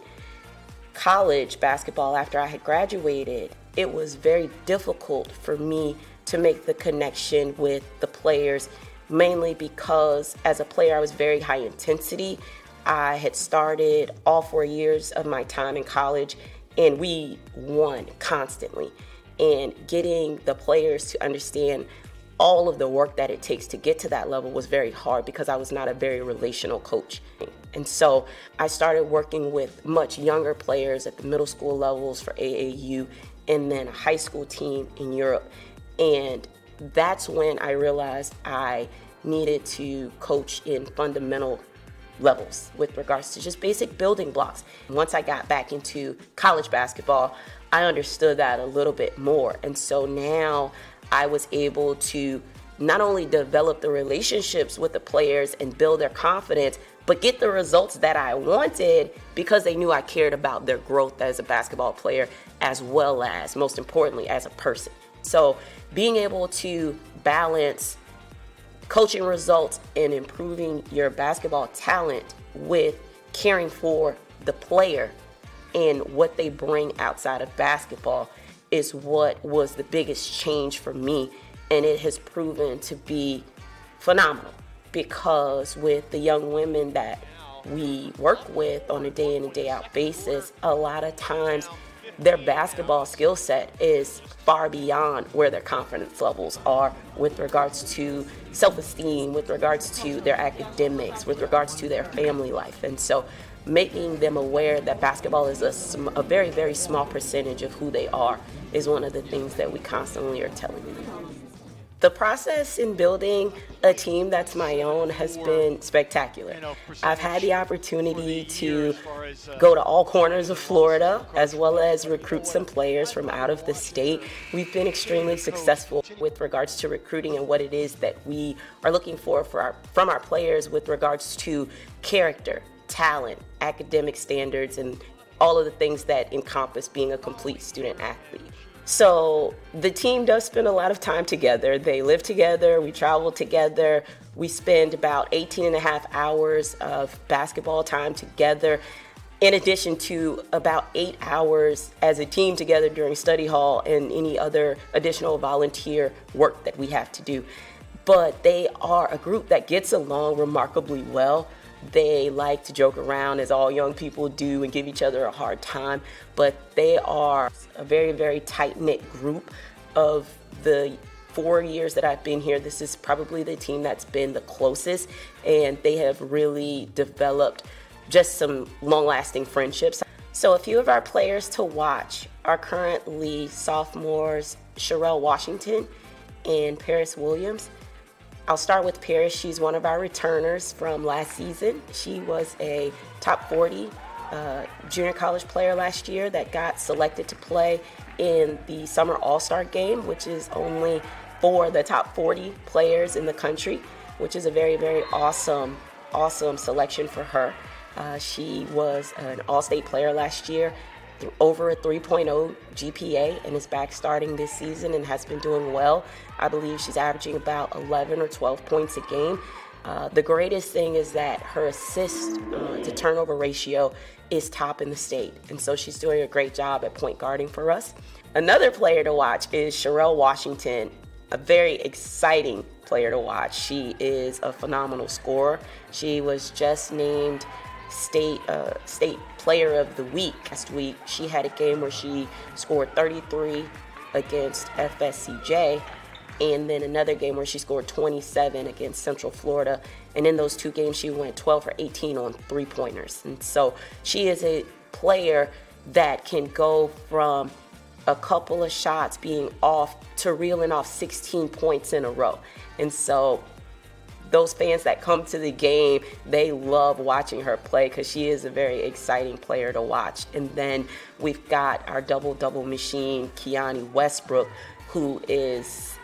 college basketball after I had graduated, it was very difficult for me to make the connection with the players, mainly because as a player I was very high intensity. I had started all 4 years of my time in college and we won constantly. And getting the players to understand all of the work that it takes to get to that level was very hard because I was not a very relational coach. And so I started working with much younger players at the middle school levels for AAU and then a high school team in Europe. And that's when I realized I needed to coach in fundamental levels with regards to just basic building blocks. Once I got back into college basketball, I understood that a little bit more. And so now I was able to not only develop the relationships with the players and build their confidence, but get the results that I wanted because they knew I cared about their growth as a basketball player as well as, most importantly, as a person. So being able to balance coaching results and improving your basketball talent with caring for the player and what they bring outside of basketball is what was the biggest change for me. And it has proven to be phenomenal because with the young women that we work with on a day in and day out basis, a lot of times their basketball skill set is far beyond where their confidence levels are with regards to self-esteem, with regards to their academics, with regards to their family life. And so making them aware that basketball is a very, very small percentage of who they are is one of the things that we constantly are telling them. The process in building a team that's my own has been spectacular. I've had the opportunity to go to all corners of Florida as well as recruit some players from out of the state. We've been extremely successful with regards to recruiting and what it is that we are looking for from our players with regards to character, talent, academic standards, and all of the things that encompass being a complete student athlete. So the team does spend a lot of time together. They live together, we travel together. We spend about 18 and a half hours of basketball time together, in addition to about 8 hours as a team together during study hall and any other additional volunteer work that we have to do. But they are a group that gets along remarkably well. They like to joke around, as all young people do, and give each other a hard time. But they are a very, very tight-knit group. Of the 4 years that I've been here, this is probably the team that's been the closest. And they have really developed just some long-lasting friendships. So a few of our players to watch are currently sophomores Sherelle Washington and Paris Williams. I'll start with Paris. She's one of our returners from last season. She was a top 40 junior college player last year that got selected to play in the Summer All-Star Game, which is only for the top 40 players in the country, which is a very, very awesome selection for her. She was an All-State player last year, over a 3.0 GPA, and is back starting this season and has been doing well. I believe she's averaging about 11 or 12 points a game. The greatest thing is that her assist to turnover ratio is top in the state, and so she's doing a great job at point guarding for us. Another player to watch is Sherelle Washington, a very exciting player to watch. She is a phenomenal scorer. She was just named state player of the week last week. She had a game where she scored 33 against FSCJ, and then another game where she scored 27 against Central Florida. And in those 2 games, she went 12 for 18 on 3-pointers. And so she is a player that can go from a couple of shots being off to reeling off 16 points in a row. And so those fans that come to the game, they love watching her play because she is a very exciting player to watch. And then we've got our double-double machine, Kiani Westbrook, who is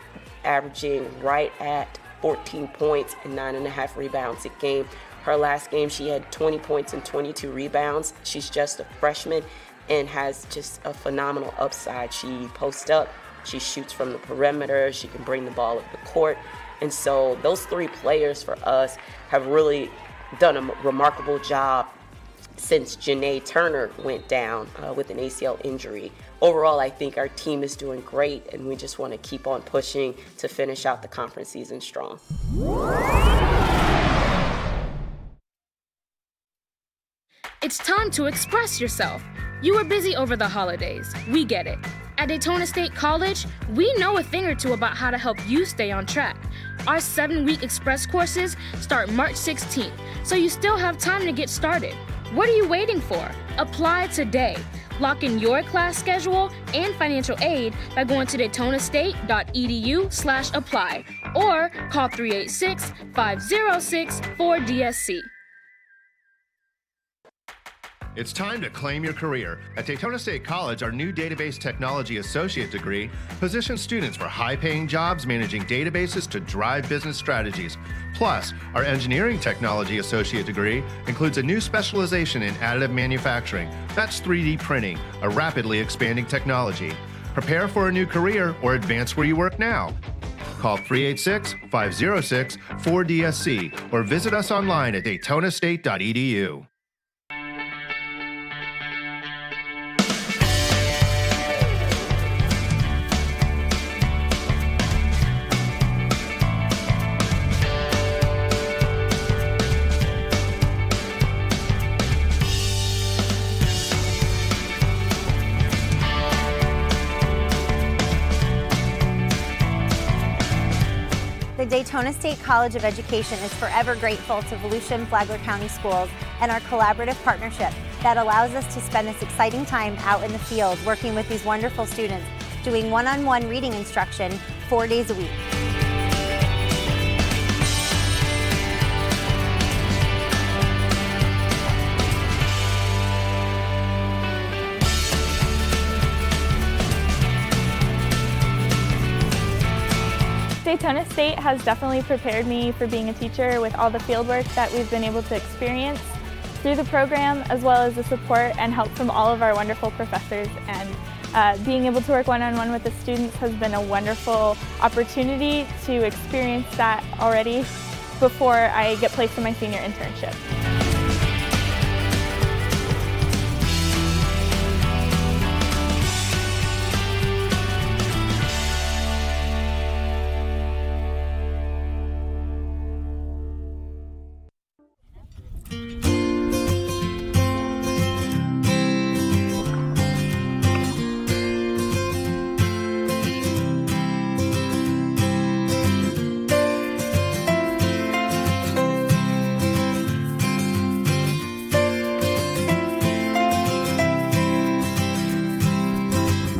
averaging right at 14 points and 9.5 rebounds a game. Her last game, she had 20 points and 22 rebounds. She's just a freshman and has just a phenomenal upside. She posts up, she shoots from the perimeter, she can bring the ball up the court. And so those 3 players for us have really done a remarkable job since Janae Turner went down with an ACL injury. Overall, I think our team is doing great, and we just want to keep on pushing to finish out the conference season strong. It's time to express yourself. You were busy over the holidays. We get it. At Daytona State College, we know a thing or two about how to help you stay on track. Our 7-week express courses start March 16th, so you still have time to get started. What are you waiting for? Apply today. Lock in your class schedule and financial aid by going to daytonastate.edu/apply or call 386-506-4DSC. It's time to claim your career. At Daytona State College, our new Database Technology Associate degree positions students for high-paying jobs managing databases to drive business strategies. Plus, our Engineering Technology Associate degree includes a new specialization in additive manufacturing. That's 3D printing, a rapidly expanding technology. Prepare for a new career or advance where you work now. Call 386-506-4DSC or visit us online at daytonastate.edu. The Daytona State College of Education is forever grateful to Volusia and Flagler County Schools and our collaborative partnership that allows us to spend this exciting time out in the field working with these wonderful students, doing one-on-one reading instruction 4 days a week. Daytona State has definitely prepared me for being a teacher with all the field work that we've been able to experience through the program, as well as the support and help from all of our wonderful professors. And being able to work one-on-one with the students has been a wonderful opportunity to experience that already before I get placed in my senior internship.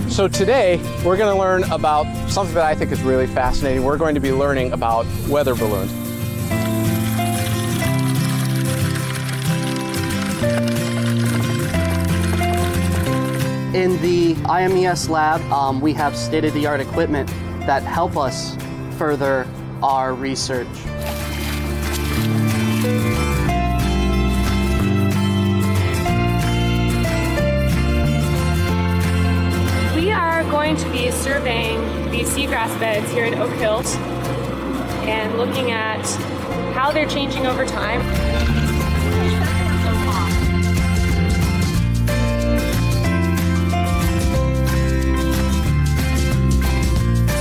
So today, we're going to learn about something that I think is really fascinating. We're going to be learning about weather balloons. In the IMES lab, we have state-of-the-art equipment that help us further our research. Going to be surveying these seagrass beds here in Oak Hills and looking at how they're changing over time.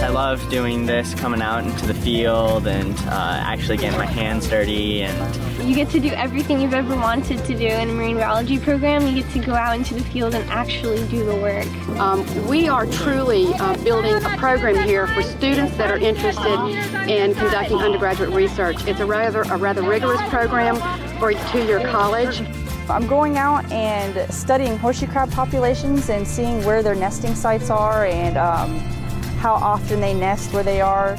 I love doing this, coming out into the field and actually getting my hands dirty. And you get to do everything you've ever wanted to do in a marine biology program. You get to go out into the field and actually do the work. We are truly building a program here for students that are interested in conducting undergraduate research. It's a rather rigorous program for a 2-year college. I'm going out and studying horseshoe crab populations and seeing where their nesting sites are and how often they nest where they are.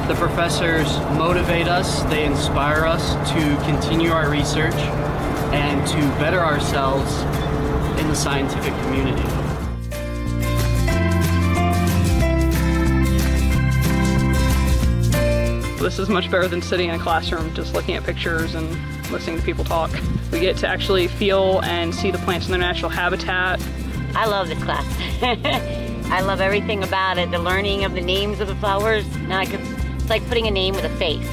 The professors motivate us, they inspire us to continue our research and to better ourselves in the scientific community. This is much better than sitting in a classroom just looking at pictures and listening to people talk. We get to actually feel and see the plants in their natural habitat. I love this class. I love everything about it, the learning of the names of the flowers. Now it's like putting a name with a face.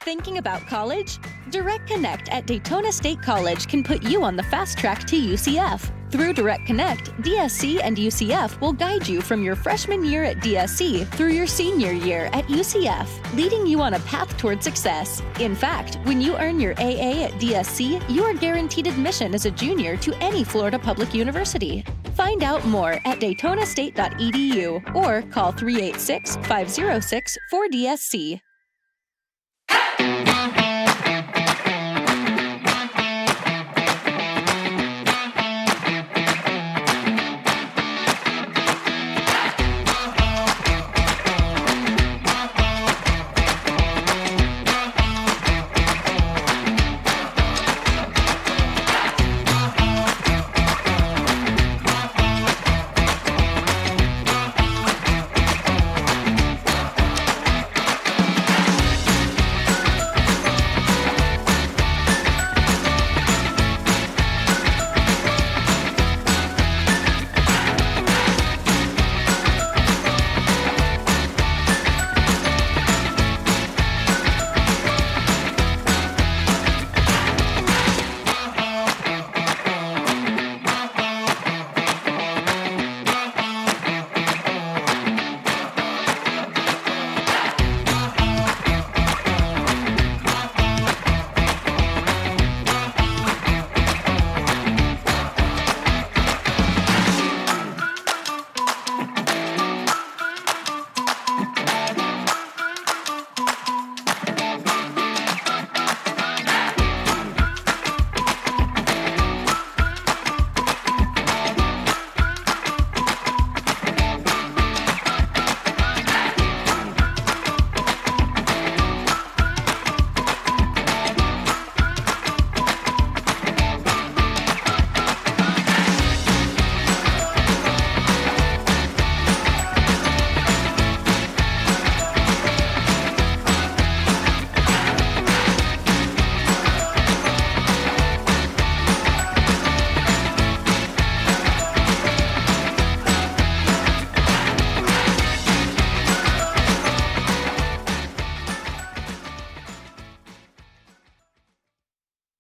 Thinking about college? Direct Connect at Daytona State College can put you on the fast track to UCF. Through Direct Connect, DSC and UCF will guide you from your freshman year at DSC through your senior year at UCF, leading you on a path toward success. In fact, when you earn your AA at DSC, you are guaranteed admission as a junior to any Florida public university. Find out more at daytonastate.edu or call 386-506-4DSC.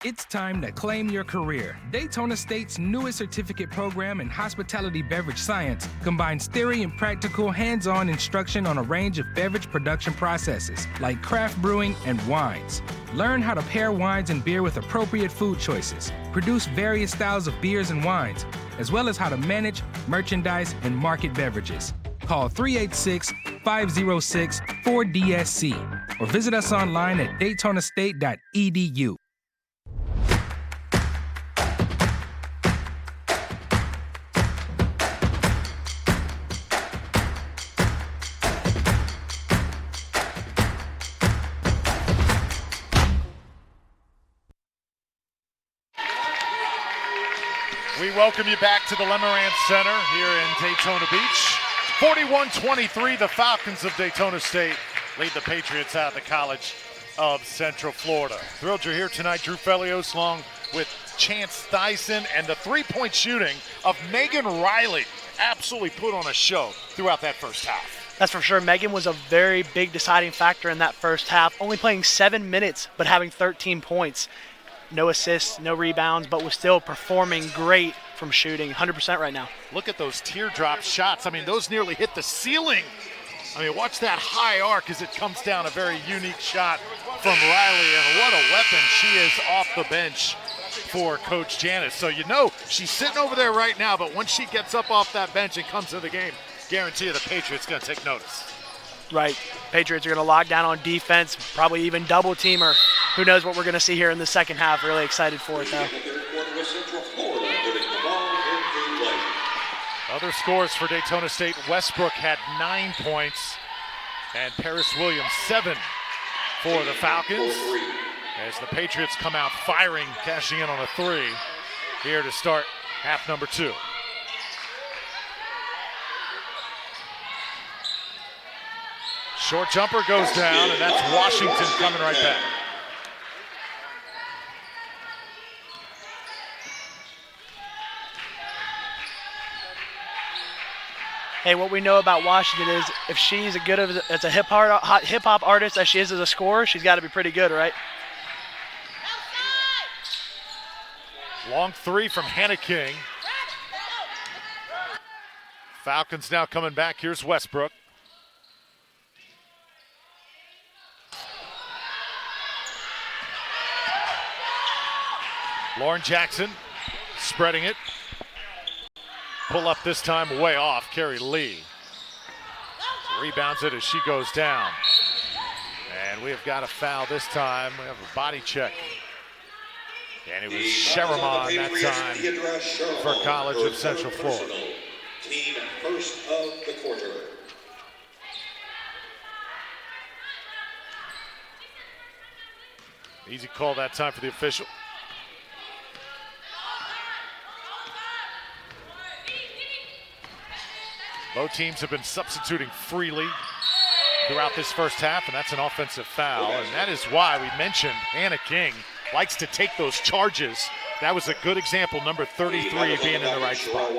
It's time to claim your career. Daytona State's newest certificate program in hospitality beverage science combines theory and practical hands-on instruction on a range of beverage production processes like craft brewing and wines. Learn how to pair wines and beer with appropriate food choices, produce various styles of beers and wines, as well as how to manage, merchandise, and market beverages. Call 386-506-4DSC or visit us online at daytonastate.edu. We welcome you back to the Lemerand Center here in Daytona Beach. 41-23, the Falcons of Daytona State lead the Patriots out of the College of Central Florida. Thrilled you're here tonight. Drew Felios along with Chance Thyssen, and the three-point shooting of Megan Riley absolutely put on a show throughout that first half. That's for sure. Megan was a very big deciding factor in that first half, only playing 7 minutes but having 13 points. No assists, no rebounds, but was still performing great from shooting, 100% right now. Look at those teardrop shots. I mean, those nearly hit the ceiling. I mean, watch that high arc as it comes down. A very unique shot from Riley, and what a weapon she is off the bench for Coach Janis. So you know she's sitting over there right now, but once she gets up off that bench and comes to the game, guarantee you the Patriots going to take notice. Right. Patriots are going to lock down on defense, probably even double team her. Who knows what we're going to see here in the second half. Really excited for it, though. Other scores for Daytona State. Westbrook had 9 points, and Paris Williams 7 for the Falcons. As the Patriots come out firing, cashing in on a 3 here to start half number 2. Short jumper goes down, and that's Washington coming right back. Hey, what we know about Washington is if she's as good as a hip-hop artist as she is as a scorer, she's got to be pretty good, right? Long 3 from Hannah King. Falcons now coming back. Here's Westbrook. Lauren Jackson spreading it. Pull up this time way off. Carrie Lee rebounds it as she goes down. And we have got a foul this time. We have a body check. And it was Sheramon that time for College of Central Florida. Team first of the quarter. Easy call that time for the official. Both teams have been substituting freely throughout this first half, and that's an offensive foul. And that is why we mentioned Hannah King likes to take those charges. That was a good example, number 33 being in the right spot.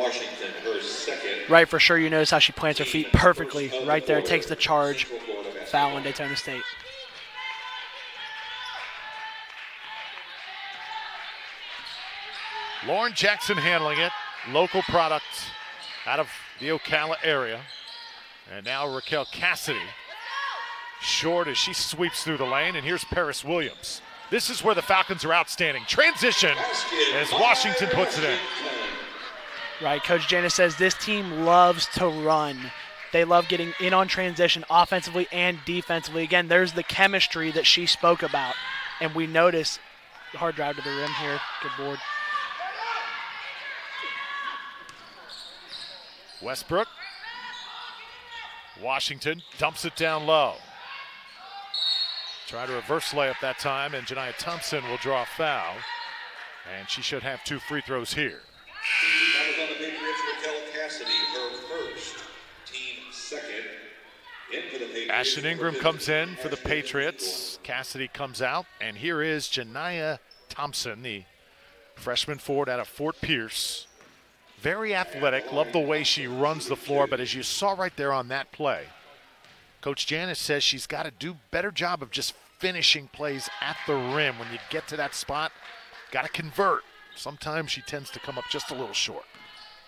Right, for sure. You notice how she plants her feet perfectly right there. Takes the charge. Foul in Daytona State. Lauren Jackson handling it. Local product out of the Ocala area. And now Raquel Cassidy. Short as she sweeps through the lane. And here's Paris Williams. This is where the Falcons are outstanding. Transition as Washington puts it in. Right, Coach Janis says this team loves to run. They love getting in on transition offensively and defensively. Again, there's the chemistry that she spoke about. And we notice hard drive to the rim here. Good board. Westbrook. Washington dumps it down low. Try to reverse layup that time, and Janiah Thompson will draw a foul. And she should have 2 free throws here. That was on the Patriots, Raquel Cassidy, her first, team second. In for the Patriots. Ashton Ingram comes in for the Patriots. Cassidy comes out, and here is Janiah Thompson, the freshman forward out of Fort Pierce. Very athletic, love the way she runs the floor, but as you saw right there on that play, Coach Janis says she's got to do better job of just finishing plays at the rim. When you get to that spot, got to convert. Sometimes she tends to come up just a little short.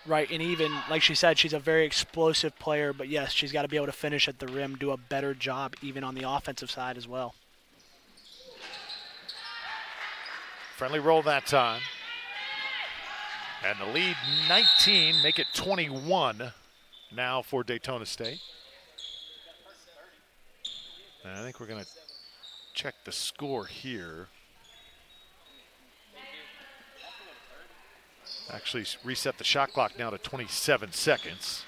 Right, and even, like she said, she's a very explosive player, but yes, she's got to be able to finish at the rim, do a better job even on the offensive side as well. Friendly roll that time. And the lead 19, make it 21 now for Daytona State. And I think we're going to check the score here. Actually reset the shot clock now to 27 seconds.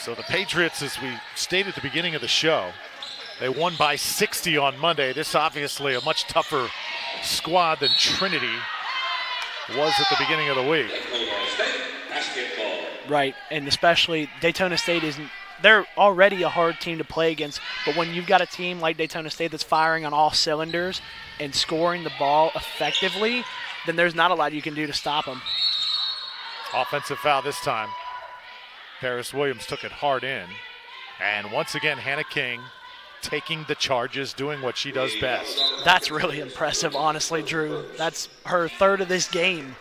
So the Patriots, as we stated at the beginning of the show, they won by 60 on Monday. This obviously a much tougher squad than Trinity. was at the beginning of the week. Right, and especially Daytona State they're already a hard team to play against, but when you've got a team like Daytona State that's firing on all cylinders and scoring the ball effectively, then there's not a lot you can do to stop them. Offensive foul this time. Paris Williams took it hard in. And once again, Hannah King taking the charges, doing what she does best. That's really impressive, honestly, Drew. That's her third of this game.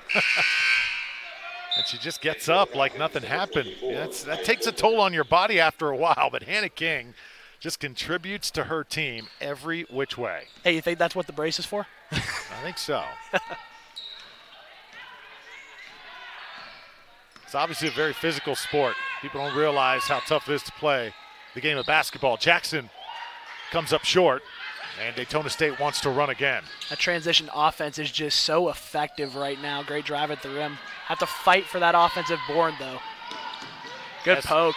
And she just gets up like nothing happened. That takes a toll on your body after a while, but Hannah King just contributes to her team every which way. Hey, you think that's what the brace is for? I think so. It's obviously a very physical sport. People don't realize how tough it is to play the game of basketball. Jackson comes up short, and Daytona State wants to run again. That transition offense is just so effective right now. Great drive at the rim. Have to fight for that offensive board, though. Good poke.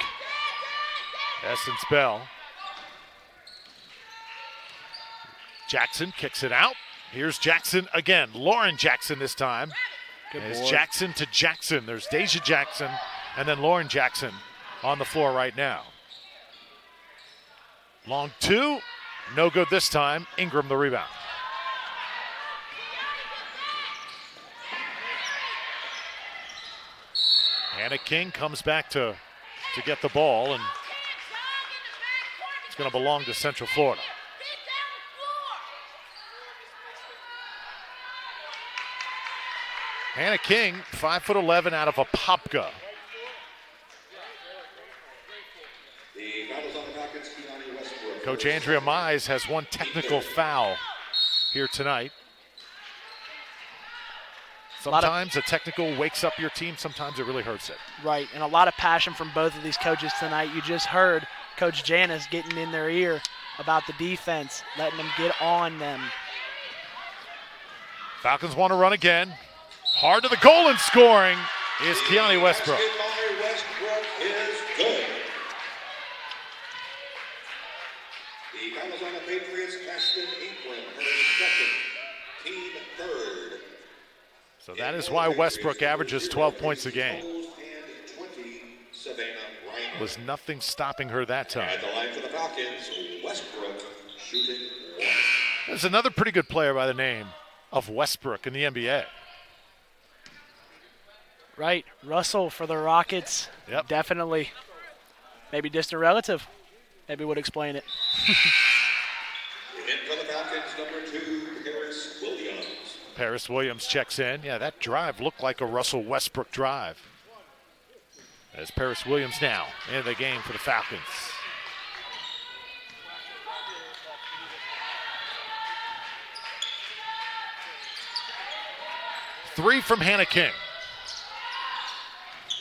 Essence Bell. Jackson kicks it out. Here's Jackson again. Lauren Jackson this time. It's Jackson to Jackson. There's Deja Jackson and then Lauren Jackson on the floor right now. Long two. No good this time. Ingram the rebound. Hannah King comes back to get the ball, and it's going to belong to Central Florida. Hannah King, 5'11" out of Apopka. Coach Andrea Mize has one technical foul here tonight. Sometimes a technical wakes up your team, sometimes it really hurts it. Right, and a lot of passion from both of these coaches tonight. You just heard Coach Janice getting in their ear about the defense, letting them get on them. Falcons want to run again. Hard to the goal and scoring is Keani Westbrook. So that is why Westbrook averages 12 points a game. Was nothing stopping her that time. At the line for the Falcons, Westbrook shooting one. There's another pretty good player by the name of Westbrook in the NBA. Right, Russell for the Rockets. Yep. Definitely. Maybe distant relative. Maybe would explain it. In for the Falcons, number 2, Paris Williams. Paris Williams checks in. Yeah, that drive looked like a Russell Westbrook drive. As Paris Williams now in the game for the Falcons. Three from Hannah King.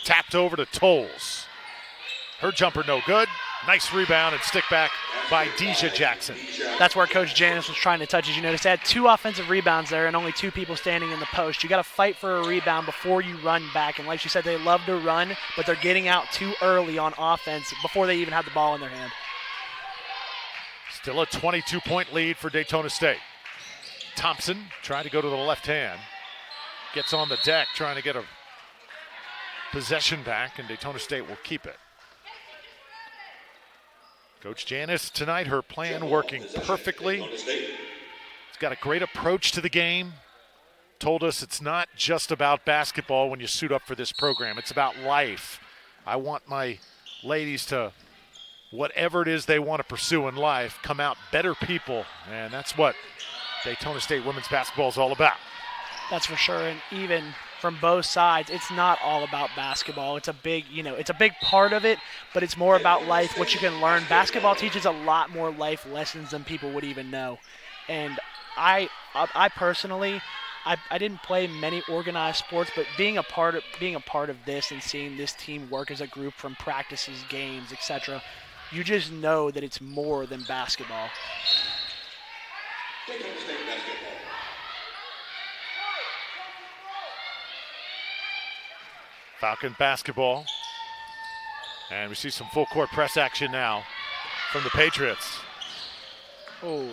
Tapped over to Tolles. Her jumper no good. Nice rebound and stick back by Deja Jackson. That's where Coach Janice was trying to touch. As you notice, they had 2 offensive rebounds there and only 2 people standing in the post. You got to fight for a rebound before you run back. And like she said, they love to run, but they're getting out too early on offense before they even have the ball in their hand. Still a 22-point lead for Daytona State. Thompson trying to go to the left hand. Gets on the deck trying to get a possession back, and Daytona State will keep it. Coach Janice tonight, her plan working perfectly. She's got a great approach to the game. Told us it's not just about basketball when you suit up for this program. It's about life. I want my ladies to, whatever it is they want to pursue in life, come out better people. And that's what Daytona State women's basketball is all about. That's for sure, and even from both sides, it's not all about basketball. It's a big, it's a big part of it, but it's more about life, what you can learn. Basketball teaches a lot more life lessons than people would even know. And I personally, I didn't play many organized sports, but being a part of this and seeing this team work as a group from practices, games, etc., you just know that it's more than basketball. Falcon basketball. And we see some full court press action now from the Patriots. Oh.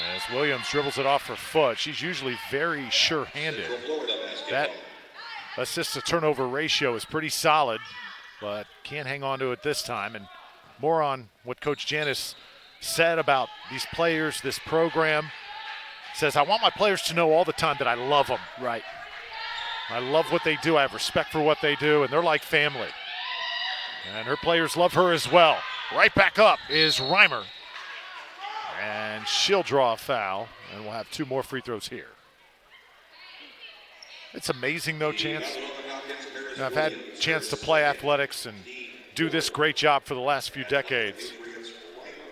As Williams dribbles it off her foot. She's usually very sure-handed. That assist-to-turnover ratio is pretty solid, but can't hang on to it this time. And more on what Coach Janis said about these players, this program. Says, I want my players to know all the time that I love them. Right. I love what they do. I have respect for what they do, and they're like family. And her players love her as well. Right back up is Reimer. And she'll draw a foul, and we'll have 2 more free throws here. It's amazing, though, Chance. You know, I've had a chance to play athletics and do this great job for the last few decades.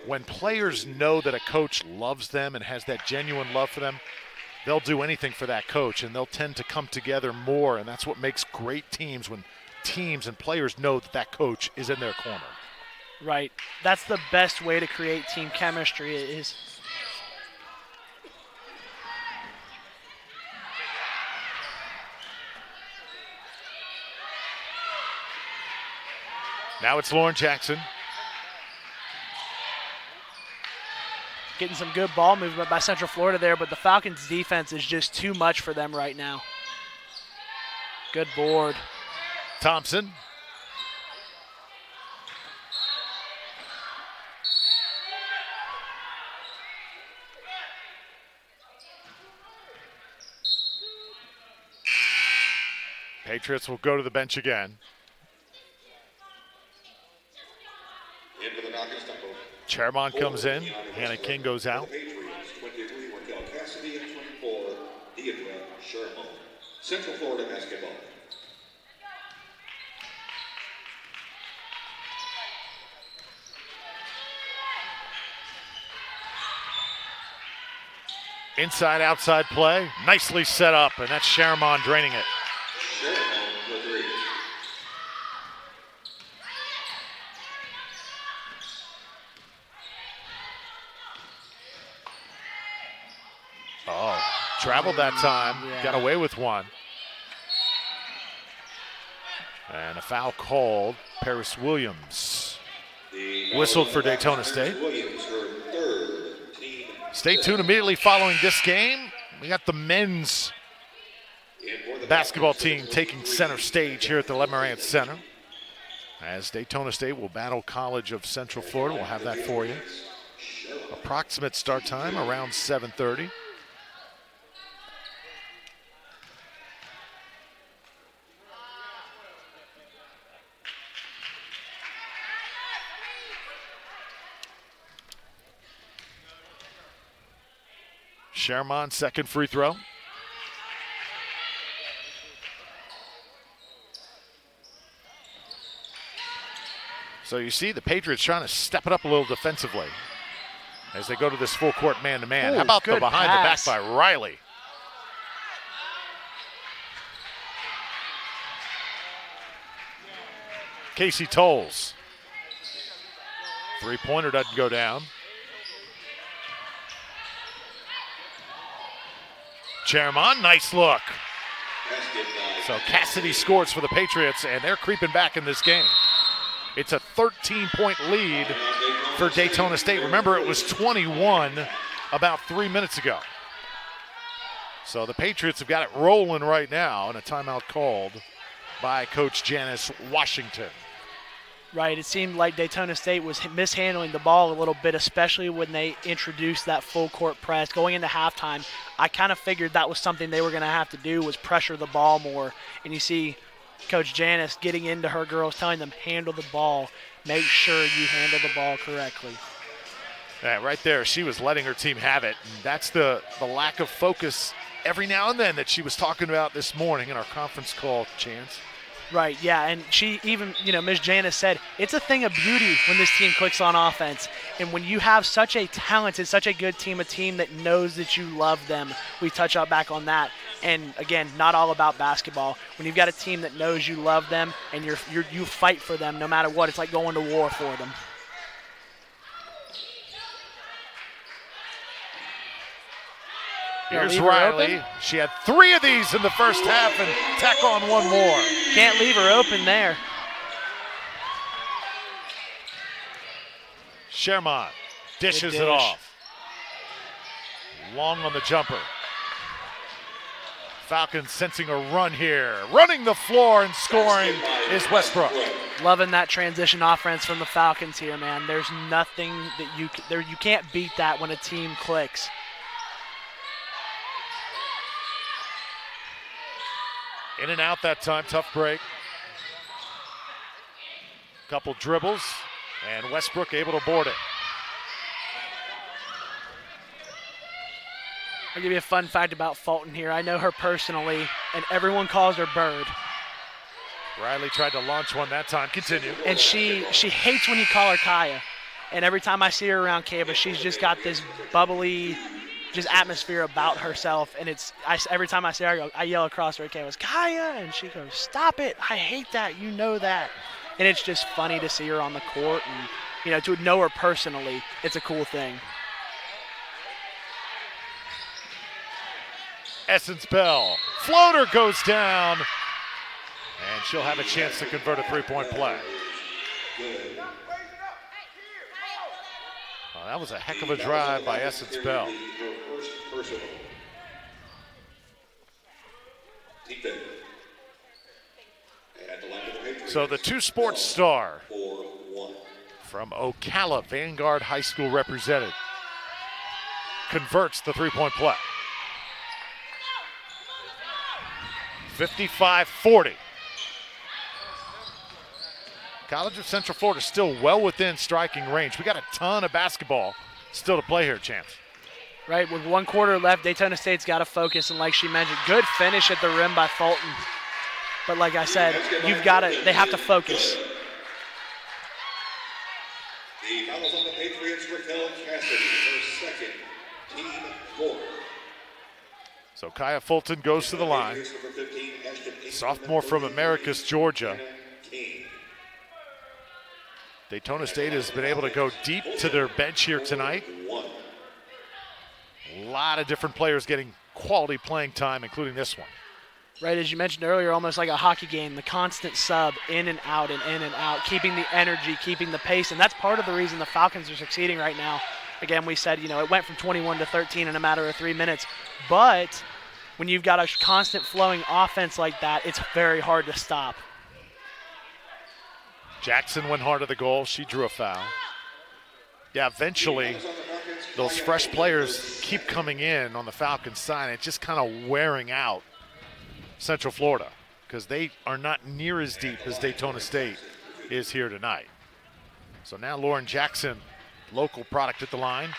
When players know that a coach loves them and has that genuine love for them, they'll do anything for that coach, and they'll tend to come together more, and that's what makes great teams, when teams and players know that that coach is in their corner. Right. That's the best way to create team chemistry is. Now it's Lauren Jackson. Getting some good ball movement by Central Florida there, but the Falcons' defense is just too much for them right now. Good board. Thompson. Patriots will go to the bench again. Chairmont comes in. Hannah King goes out. Central Florida basketball. Inside, outside play. Nicely set up, and that's Chairmont draining it. Oh, traveled that time. Yeah. Got away with one. And a foul called. Paris Williams whistled for Daytona State. Stay tuned immediately following this game. We got the men's basketball team taking center stage here at the Lemerand Center, as Daytona State will battle College of Central Florida. We'll have that for you. Approximate start time around 7:30. Chairmont, second free throw. So you see the Patriots trying to step it up a little defensively as they go to this full court man-to-man. How about the behind pass. the back by Riley? Casey Tolles. Three-pointer doesn't go down. Chairmont, nice look. So Cassidy scores for the Patriots, and they're creeping back in this game. It's a 13-point lead for Daytona State. Remember, it was 21 about 3 minutes ago. So the Patriots have got it rolling right now, and a timeout called by Coach Janice Washington. Right, it seemed like Daytona State was mishandling the ball a little bit, especially when they introduced that full court press. Going into halftime, I kind of figured that was something they were going to have to do, was pressure the ball more. And you see Coach Janice getting into her girls, telling them, handle the ball. Make sure you handle the ball correctly. Yeah, right there, she was letting her team have it. And that's the lack of focus every now and then that she was talking about this morning in our conference call, Chance. Right, yeah, and she even, Ms. Janice said, it's a thing of beauty when this team clicks on offense. And when you have such a talented, such a good team, a team that knows that you love them, we touch up back on that. And again, not all about basketball. When you've got a team that knows you love them and you fight for them no matter what, it's like going to war for them. Here's Riley. She had 3 of these in the first half and tack on one more. Can't leave her open there. Chairmont dishes Good it dish. off. Long on the jumper. Falcons sensing a run here. Running the floor and scoring is Westbrook. Loving that transition offense from the Falcons here, man. There's nothing that you can't beat that when a team clicks. In and out that time, tough break. Couple dribbles, and Westbrook able to board it. I'll give you a fun fact about Fulton here. I know her personally, and everyone calls her Bird. Riley tried to launch one that time. Continue. And she hates when you call her Kaya. And every time I see her around campus, she's just got this bubbly, just atmosphere about herself. And every time I see her, I yell across her campus, Kaya, and she goes, stop it. I hate that. You know that. And it's just funny to see her on the court, and to know her personally, it's a cool thing. Essence Bell. Floater goes down. And she'll have a chance to convert a three-point play. Oh, that was a heck of a drive by Essence Bell. So the two-sports star from Ocala, Vanguard High School represented, converts the three-point play. 55-40. College of Central Florida still well within striking range. We got a ton of basketball still to play here, Chance. Right, with 1 quarter left, Daytona State's got to focus, and like she mentioned, good finish at the rim by Fulton. But like I said, they have to focus. The fouls on the Patriots, Raquel Cassidy, her second, team 4. So Kaya Fulton goes to the line. Sophomore from Americus, Georgia. Daytona State has been able to go deep to their bench here tonight. A lot of different players getting quality playing time, including this one. Right, as you mentioned earlier, almost like a hockey game, the constant sub in and out and in and out, keeping the energy, keeping the pace, and that's part of the reason the Falcons are succeeding right now. Again, we said, it went from 21 to 13 in a matter of 3 minutes, but when you've got a constant flowing offense like that, it's very hard to stop. Jackson went hard at the goal. She drew a foul. Yeah, eventually those fresh players keep coming in on the Falcons side. It's just kind of wearing out Central Florida because they are not near as deep as Daytona State is here tonight. So now Lauren Jackson, local product at the line,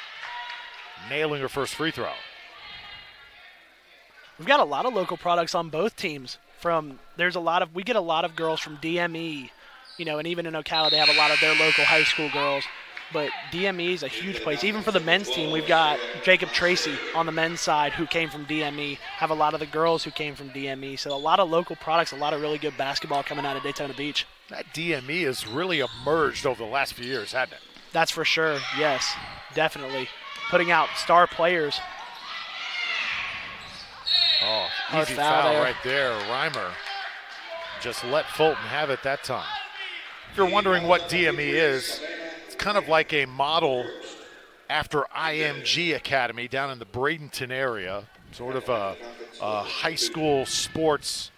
nailing her first free throw. We've got a lot of local products on both teams. We get a lot of girls from DME, and even in Ocala they have a lot of their local high school girls. But DME is a huge place. Even for the men's team, we've got Jacob Tracy on the men's side who came from DME, have a lot of the girls who came from DME. So a lot of local products, a lot of really good basketball coming out of Daytona Beach. That DME has really emerged over the last few years, hasn't it? That's for sure, yes, definitely. Putting out star players. Oh, easy foul right there. Reimer just let Fulton have it that time. If you're wondering what DME is, it's kind of like a model after IMG Academy down in the Bradenton area, sort of a high school sports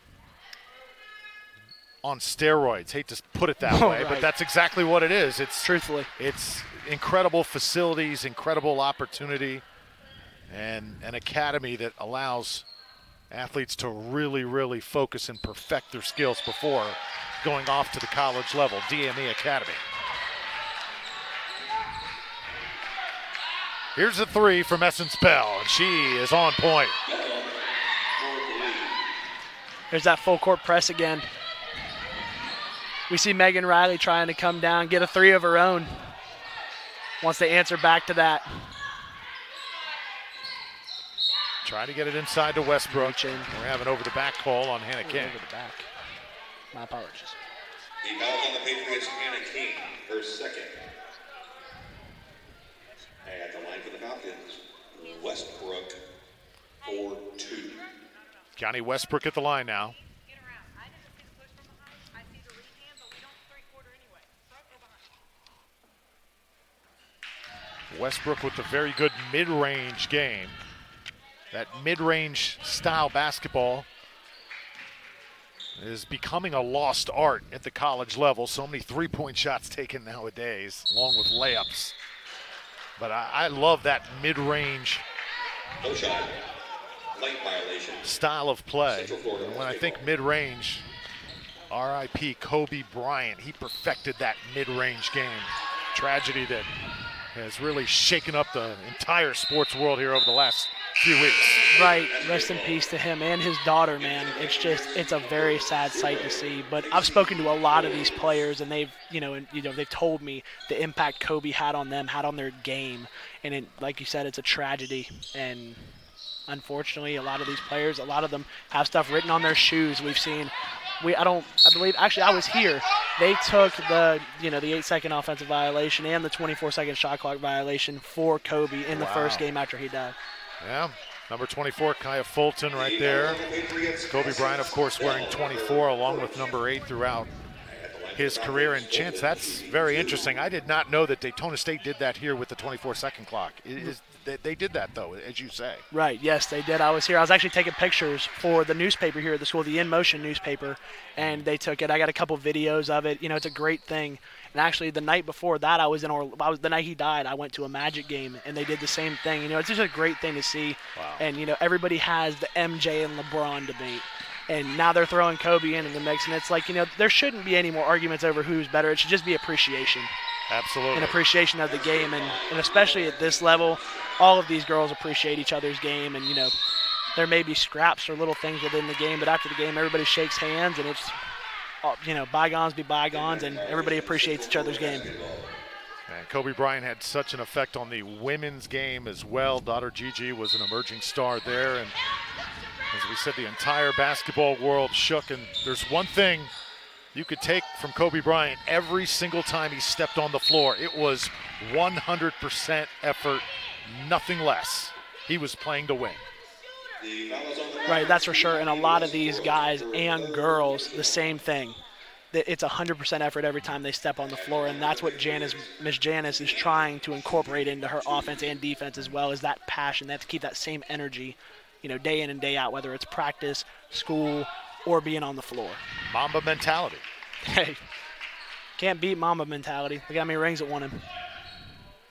on steroids. Hate to put it that way, but that's exactly what it is. It's incredible facilities, incredible opportunity, and an academy that allows athletes to really, really focus and perfect their skills before going off to the college level. DME Academy. Here's a three from Essence Bell, and she is on point. There's that full court press again. We see Megan Riley trying to come down, get a three of her own. Wants to answer back to that. Trying to get it inside to Westbrook. We're having over the back call on Hannah King. Over the back. My apologies. The foul on the Patriots, Hannah King, her second. At the line for the Falcons, Westbrook, 4-2. Johnny Westbrook at the line now. Westbrook with a very good mid-range game. That mid-range style basketball is becoming a lost art at the college level. So many three-point shots taken nowadays, along with layups. But I love that mid-range style of play. And when I think mid-range, R.I.P. Kobe Bryant, he perfected that mid-range game. Tragedy that has really shaken up the entire sports world here over the last few weeks. Right, rest in peace to him and his daughter, man. It's a very sad sight to see. But I've spoken to a lot of these players, and they've told me the impact Kobe had on them, had on their game, and like you said, it's a tragedy. And unfortunately, a lot of these players, a lot of them have stuff written on their shoes. We've seen. I was here. They took the 8-second offensive violation and the 24-second shot clock violation for Kobe in the first game after he died. Yeah, number 24, Kaya Fulton right there. Kobe Bryant, of course, wearing 24 along with number 8 throughout his career. And Chance, that's very interesting. I did not know that Daytona State did that here with the 24-second clock. They did that, though, as you say. Right, yes, they did. I was here. I was actually taking pictures for the newspaper here at the school, the In Motion newspaper, and they took it. I got a couple videos of it. It's a great thing. And actually, the night before that, the night he died, I went to a Magic game, and they did the same thing. It's just a great thing to see. Wow. And, everybody has the MJ and LeBron debate. And now they're throwing Kobe in the mix, and it's like, there shouldn't be any more arguments over who's better. It should just be appreciation. Absolutely. And appreciation of the game. And especially at this level, all of these girls appreciate each other's game. And, there may be scraps or little things within the game, but after the game, everybody shakes hands, and it's, bygones be bygones, and everybody appreciates each other's game. And Kobe Bryant had such an effect on the women's game as well. Daughter Gigi was an emerging star there. And as we said, the entire basketball world shook. And there's one thing you could take from Kobe Bryant every single time he stepped on the floor. It was 100% effort, nothing less. He was playing to win. Right, that's for sure. And a lot of these guys and girls, the same thing. It's 100% effort every time they step on the floor, and that's what Miss Janice is trying to incorporate into her offense and defense as well, is that passion. They have to keep that same energy, day in and day out, whether it's practice, school, or being on the floor. Mamba mentality. Hey, can't beat Mamba mentality. Look how many rings it won him.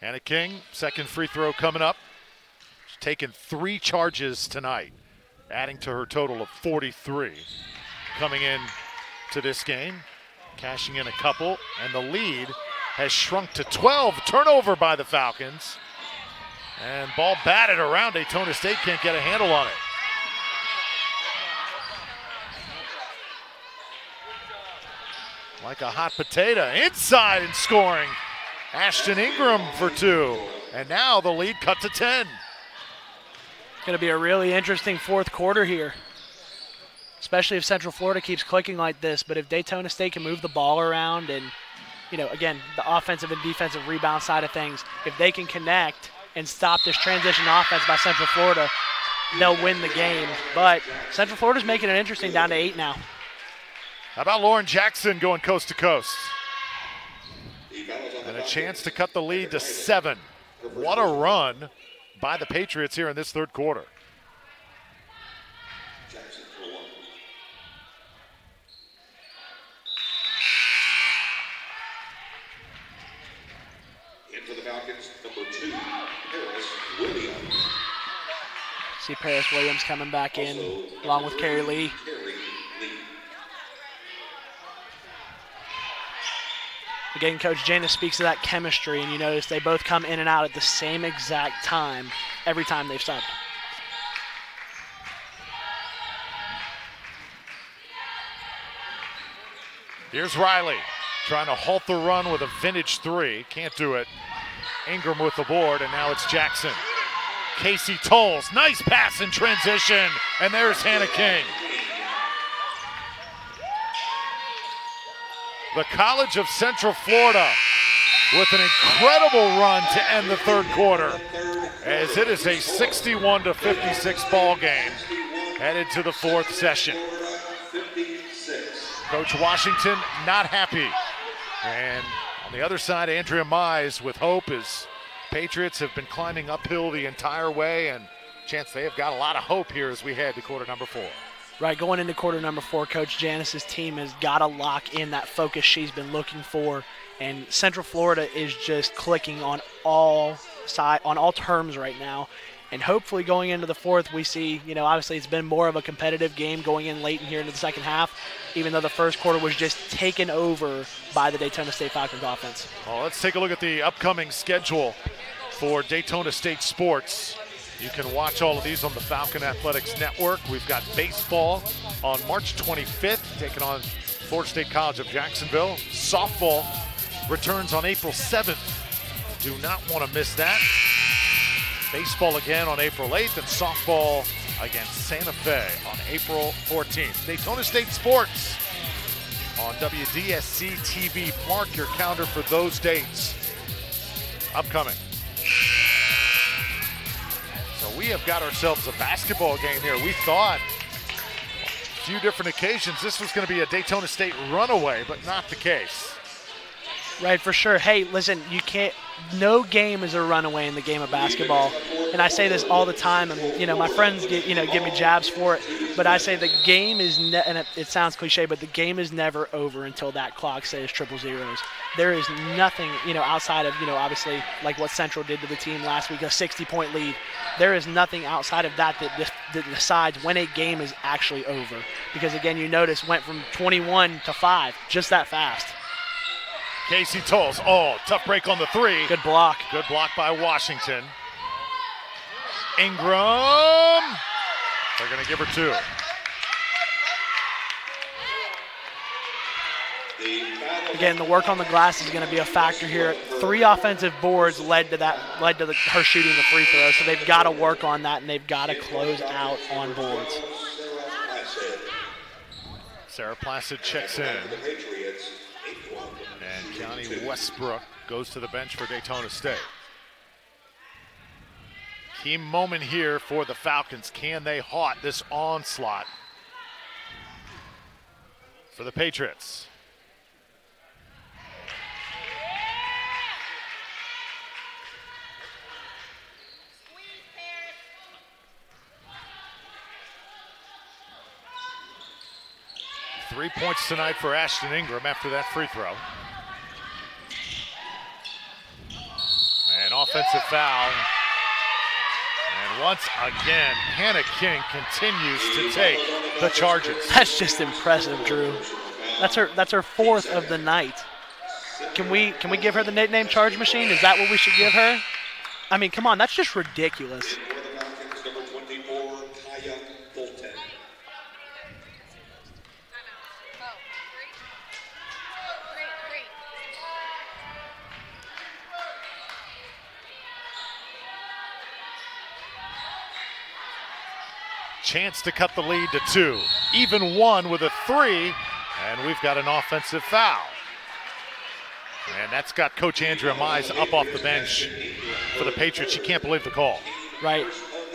Hannah King, second free throw coming up. She's taken 3 charges tonight, adding to her total of 43. Coming in to this game, cashing in a couple, and the lead has shrunk to 12. Turnover by the Falcons. And ball batted around. Daytona State can't get a handle on it. Like a hot potato, inside and scoring. Ashton Ingram for 2. And now the lead cut to 10. Going to be a really interesting fourth quarter here, especially if Central Florida keeps clicking like this. But if Daytona State can move the ball around and, again, the offensive and defensive rebound side of things, if they can connect and stop this transition offense by Central Florida, they'll win the game. But Central Florida's making it interesting, down to 8 now. How about Lauren Jackson going coast to coast? And a chance to cut the lead to 7. What a run by the Patriots here in this third quarter. Into the Falcons, number 2, Paris Williams. See Paris Williams coming back in along with Carrie Lee. Again, Coach Janice speaks of that chemistry, and you notice they both come in and out at the same exact time every time they've subbed. Here's Riley trying to halt the run with a vintage 3. Can't do it. Ingram with the board, and now it's Jackson. Casey Tolles, nice pass in transition, and there's Hannah King. The College of Central Florida with an incredible run to end the third quarter, as it is a 61-56 ball game headed to the fourth session. Coach Washington not happy. And on the other side, Andrea Mize with hope, as Patriots have been climbing uphill the entire way, and chance they have got a lot of hope here as we head to quarter number 4. Right, going into quarter number 4, Coach Janice's team has got to lock in that focus she's been looking for, and Central Florida is just clicking on all terms right now. And hopefully going into the 4th, we see, obviously it's been more of a competitive game going in late in here into the second half, even though the first quarter was just taken over by the Daytona State Falcons offense. Well, let's take a look at the upcoming schedule for Daytona State sports. You can watch all of these on the Falcon Athletics Network. We've got baseball on March 25th, taking on Florida State College of Jacksonville. Softball returns on April 7th. Do not want to miss that. Baseball again on April 8th, and softball against Santa Fe on April 14th. Daytona State sports on WDSC TV. Mark your calendar for those dates. Upcoming. So we have got ourselves a basketball game here. We thought a few different occasions this was going to be a Daytona State runaway, but not the case. Right, for sure. Hey, listen, no game is a runaway in the game of basketball. And I say this all the time, and my friends give me jabs for it, but I say the game is and it sounds cliche, but the game is never over until that clock says triple zeros. There is nothing, outside of, obviously like what Central did to the team last week, a 60-point lead. There is nothing outside of that decides when a game is actually over. Because again, you notice went from 21 to 5 just that fast. Casey Tolles, tough break on the 3. Good block. Good block by Washington. Ingram, they're going to give her 2. Again, the work on the glass is going to be a factor here. 3 offensive boards led to her shooting the free throw, so they've got to work on that, and they've got to close out on boards. Sarah Placid checks in. And Johnny Westbrook goes to the bench for Daytona State. Key moment here for the Falcons. Can they halt this onslaught for the Patriots? Three points tonight for Ashton Ingram after that free throw. An offensive foul. And once again, Hannah King continues to take the charges. That's just impressive, Drew. That's her 4th of the night. Can we give her the nickname Charge Machine? Is that what we should give her? I mean, come on, that's just ridiculous. Chance to cut the lead to 2. Even 1 with a 3, and we've got an offensive foul. And that's got Coach Andrea Mize up off the bench for the Patriots. She can't believe the call. Right.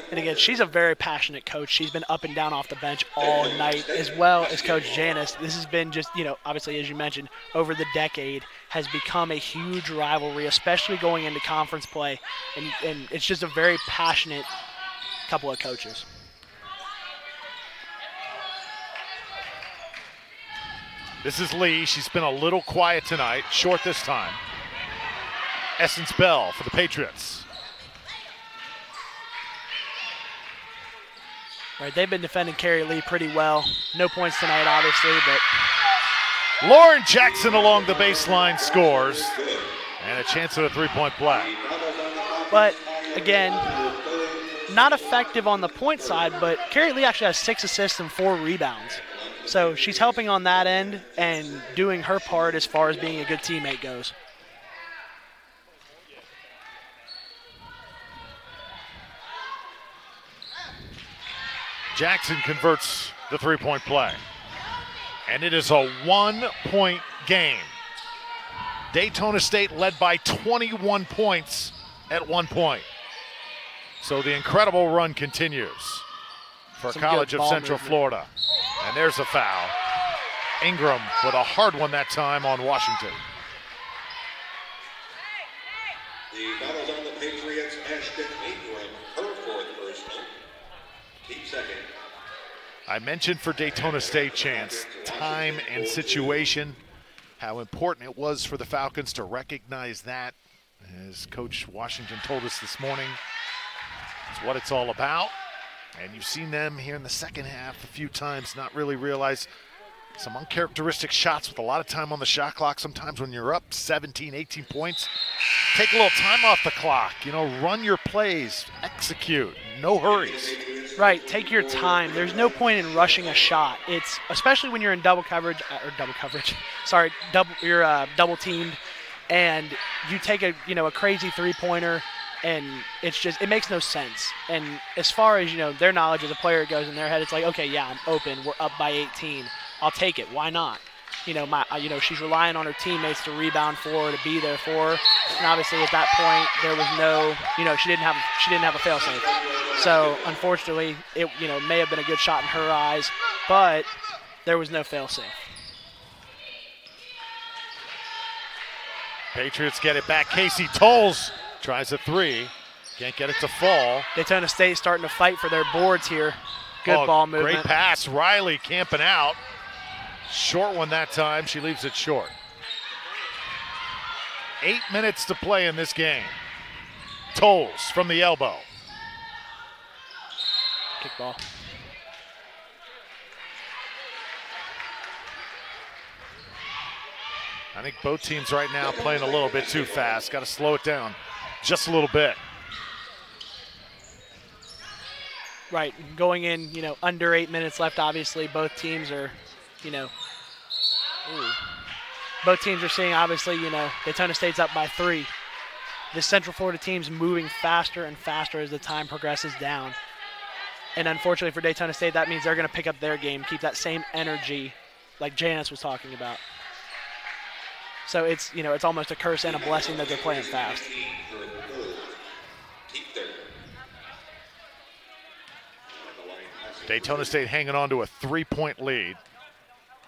And again, she's a very passionate coach. She's been up and down off the bench all night, as well as Coach Janice. This has been just, obviously, as you mentioned, over the decade, has become a huge rivalry, especially going into conference play. And it's just a very passionate couple of coaches. This is Lee. She's been a little quiet tonight. Short this time. Essence Bell for the Patriots. Right, they've been defending Carrie Lee pretty well. No points tonight, obviously, but Lauren Jackson along the baseline scores. And a chance at a 3-point play. But, again, not effective on the point side, but Carrie Lee actually has 6 assists and 4 rebounds. So she's helping on that end and doing her part as far as being a good teammate goes. Jackson converts the 3-point play. And it is a 1-point game. Daytona State led by 21 points at 1 point. So the incredible run continues for College of Central Florida. And there's a foul. Ingram with a hard one that time on Washington. The foul's on the Patriots. Ashton Ingram, her 4th personal. Keep second. I mentioned for Daytona State, Chance, time and situation, how important it was for the Falcons to recognize that. As Coach Washington told us this morning, it's what it's all about. And you've seen them here in the second half a few times not really realize some uncharacteristic shots with a lot of time on the shot clock. Sometimes when you're up 17, 18 points, take a little time off the clock. You know, run your plays, execute, no hurries. Right, take your time. There's no point in rushing a shot. It's especially when you're in double coverage. Sorry, you're double teamed, and you take a crazy three-pointer, and it makes no sense. And as far as their knowledge as a player goes in their head, it's like, okay, yeah, I'm open. We're up by 18. I'll take it. Why not? She's relying on her teammates to rebound for her, to be there for her. And obviously at that point there was no, she didn't have a fail-safe. So unfortunately, it may have been a good shot in her eyes, but there was no fail-safe. Patriots get it back. Casey Tolles tries a three. Can't get it to fall. Daytona State starting to fight for their boards here. Good ball movement. Great pass. Riley camping out. Short one that time. She leaves it short. 8 minutes to play in this game. Tolles from the elbow. Kick ball. I think both teams right now playing a little bit too fast. Got to slow it down just a little bit. Right, going in, under 8 minutes left, obviously both teams are, both teams are seeing, obviously, Daytona State's up by 3. The Central Florida team's moving faster and faster as the time progresses down. And unfortunately for Daytona State, that means they're going to pick up their game, keep that same energy like Janice was talking about. So it's, it's almost a curse and a blessing that they're playing fast. Daytona State hanging on to a 3-point lead.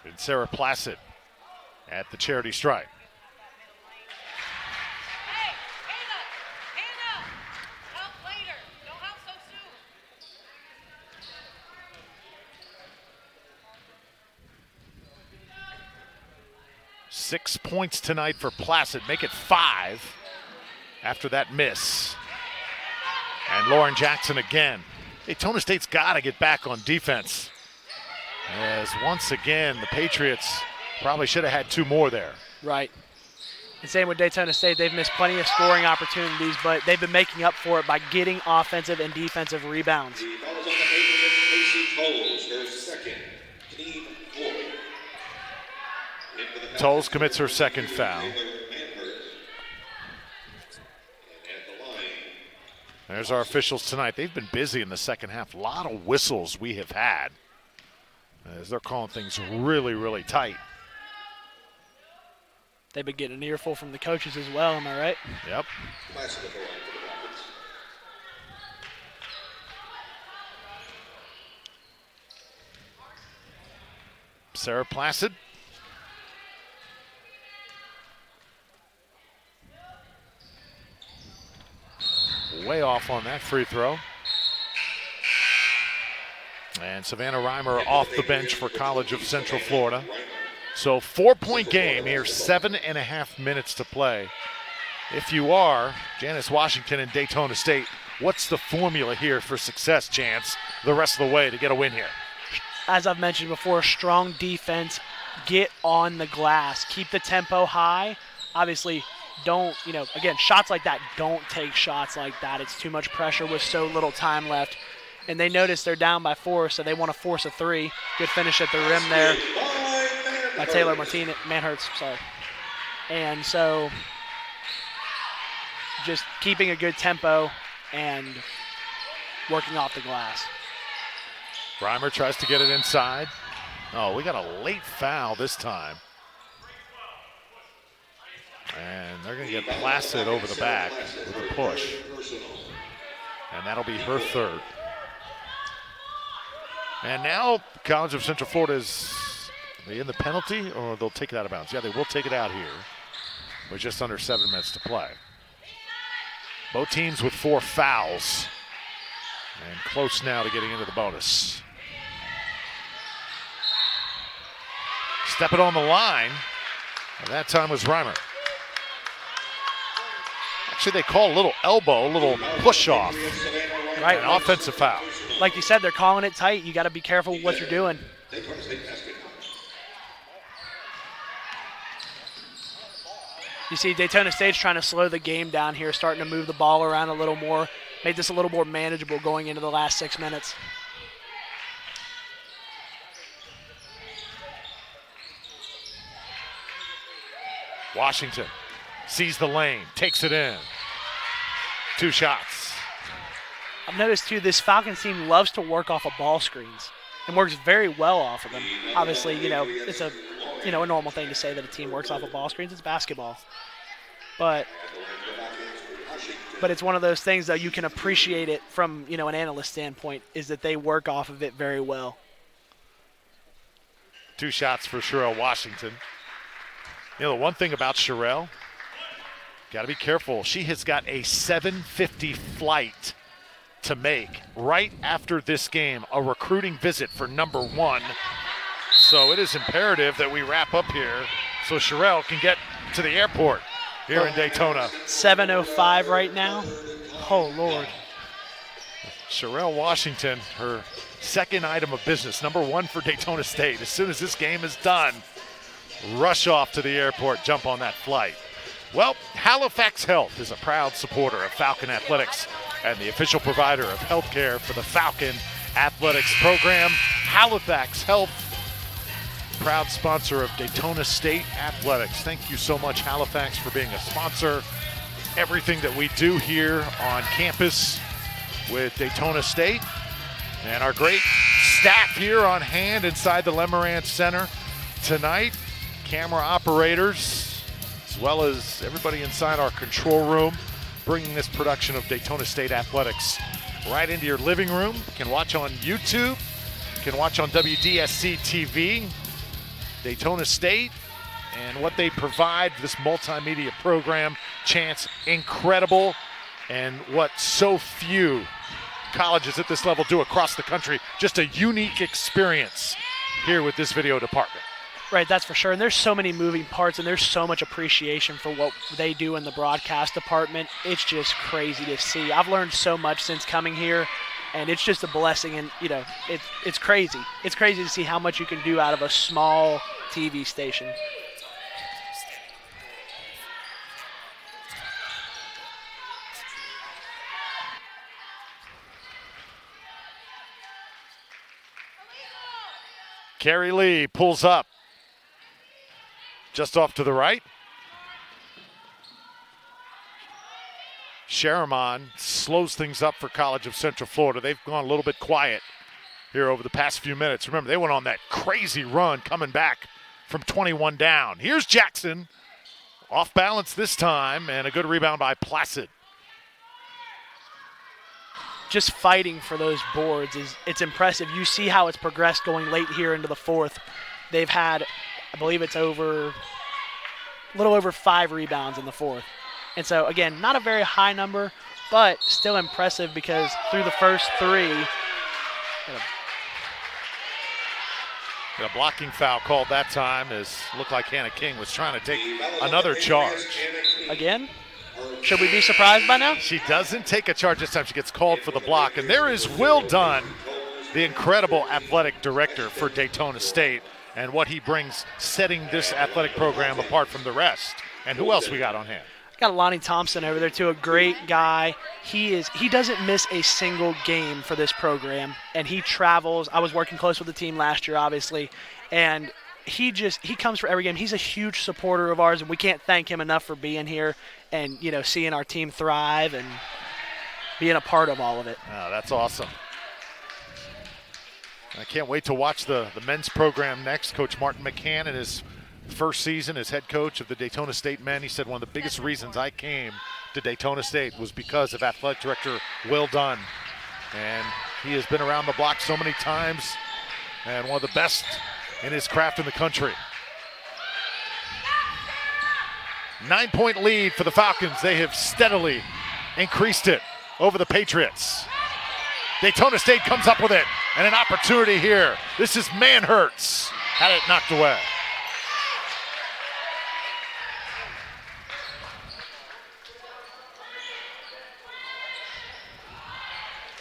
And Sarah Placid at the charity stripe. Hey, Hannah, help later. Don't help so soon. 6 points tonight for Placid. Make it 5 after that miss. And Lauren Jackson again. Daytona State's got to get back on defense. As once again, the Patriots probably should have had 2 more there. Right. And same with Daytona State. They've missed plenty of scoring opportunities, but they've been making up for it by getting offensive and defensive rebounds. Tolles commits her second foul. There's our officials tonight. They've been busy in the second half. A lot of whistles we have had as they're calling things really, really tight. They've been getting an earful from the coaches as well, am I right? Yep. Sarah Placid. Way off on that free throw. And Savannah Reimer off the bench for College of Central Florida. So 4-point game here, 7.5 minutes to play. If you are Janice Washington and Daytona State, what's the formula here for success, Chance, the rest of the way to get a win here? As I've mentioned before, strong defense, get on the glass, keep the tempo high. Obviously, don't, again, shots like that, don't take shots like that. It's too much pressure with so little time left. And they notice they're down by 4, so they want to force a 3. Good finish at the rim there by Taylor Manhertz, sorry. And so just keeping a good tempo and working off the glass. Reimer tries to get it inside. Oh, we got a late foul this time. And they're going to get Placid over the back with a push. And that'll be her third. And now College of Central Florida is in the penalty, or they'll take it out of bounds. Yeah, they will take it out here with just under 7 minutes to play. Both teams with 4 fouls. And close now to getting into the bonus. Stepping on the line, and that time was Reimer. Actually, they call a little elbow, a little push off. Right. An offensive foul. Like you said, they're calling it tight. You got to be careful with what you're doing. You see Daytona State's trying to slow the game down here, starting to move the ball around a little more, make this a little more manageable going into the last 6 minutes. Washington sees the lane, takes it in. 2 shots. I've noticed too, this Falcons team loves to work off of ball screens and works very well off of them. Obviously, it's a normal thing to say that a team works off of ball screens. It's basketball. But it's one of those things that you can appreciate it from, an analyst standpoint, is that they work off of it very well. 2 shots for Sherelle Washington. The one thing about Sherelle, got to be careful. She has got a 7:50 flight to make right after this game, a recruiting visit for number 1. So it is imperative that we wrap up here so Sherelle can get to the airport here in Daytona. 7:05 right now. Oh, Lord. Sherelle Washington, her second item of business, number 1 for Daytona State. As soon as this game is done, rush off to the airport, jump on that flight. Well, Halifax Health is a proud supporter of Falcon Athletics and the official provider of healthcare for the Falcon Athletics program. Halifax Health, proud sponsor of Daytona State Athletics. Thank you so much, Halifax, for being a sponsor. Everything that we do here on campus with Daytona State and our great staff here on hand inside the Lemerand Center tonight. Camera operators, as well as everybody inside our control room, bringing this production of Daytona State Athletics right into your living room. You can watch on YouTube, you can watch on WDSC TV, Daytona State, and what they provide, this multimedia program, Chance, incredible, and what so few colleges at this level do across the country. Just a unique experience here with this video department. Right, that's for sure. And there's so many moving parts, and there's so much appreciation for what they do in the broadcast department. It's just crazy to see. I've learned so much since coming here, and it's just a blessing. And, it's crazy. It's crazy to see how much you can do out of a small TV station. Carrie Lee pulls up. Just off to the right. Sharamon slows things up for College of Central Florida. They've gone a little bit quiet here over the past few minutes. Remember, they went on that crazy run coming back from 21 down. Here's Jackson. Off balance this time, and a good rebound by Placid. Just fighting for those boards it's impressive. You see how it's progressed going late here into the fourth. They've had, I believe it's a little over 5 rebounds in the fourth. And so, again, not a very high number, but still impressive because through the first 3. Got a blocking foul called that time, as looked like Hannah King was trying to take another charge. Again? Should we be surprised by now? She doesn't take a charge this time. She gets called for the block. And there is Will Dunn, the incredible athletic director for Daytona State, and what he brings setting this athletic program apart from the rest. And who else we got on hand? Got Lonnie Thompson over there too, a great guy. He doesn't miss a single game for this program, and he travels. I was working close with the team last year, obviously, and he comes for every game. He's a huge supporter of ours, and we can't thank him enough for being here and seeing our team thrive and being a part of all of it. Oh, that's awesome. I can't wait to watch the men's program next. Coach Martin McCann in his first season as head coach of the Daytona State men. He said one of the biggest reasons I came to Daytona State was because of athletic director Will Dunn. And he has been around the block so many times and one of the best in his craft in the country. 9-point lead for the Falcons. They have steadily increased it over the Patriots. Daytona State comes up with it, and an opportunity here. This is Manhertz. Had it knocked away.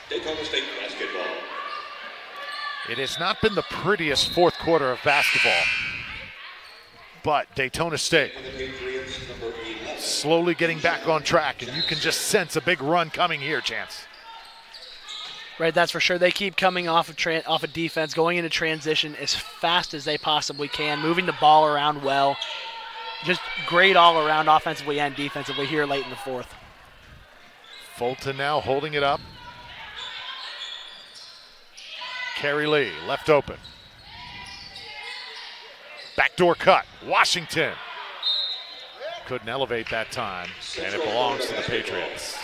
Daytona State basketball. It has not been the prettiest fourth quarter of basketball, but Daytona State slowly getting back on track, and you can just sense a big run coming here, Chance. Right, that's for sure. They keep coming off of defense, going into transition as fast as they possibly can, moving the ball around well. Just great all around offensively and defensively here late in the fourth. Fulton now holding it up. Carey Lee left open. Backdoor cut. Washington couldn't elevate that time, and it belongs to the Patriots.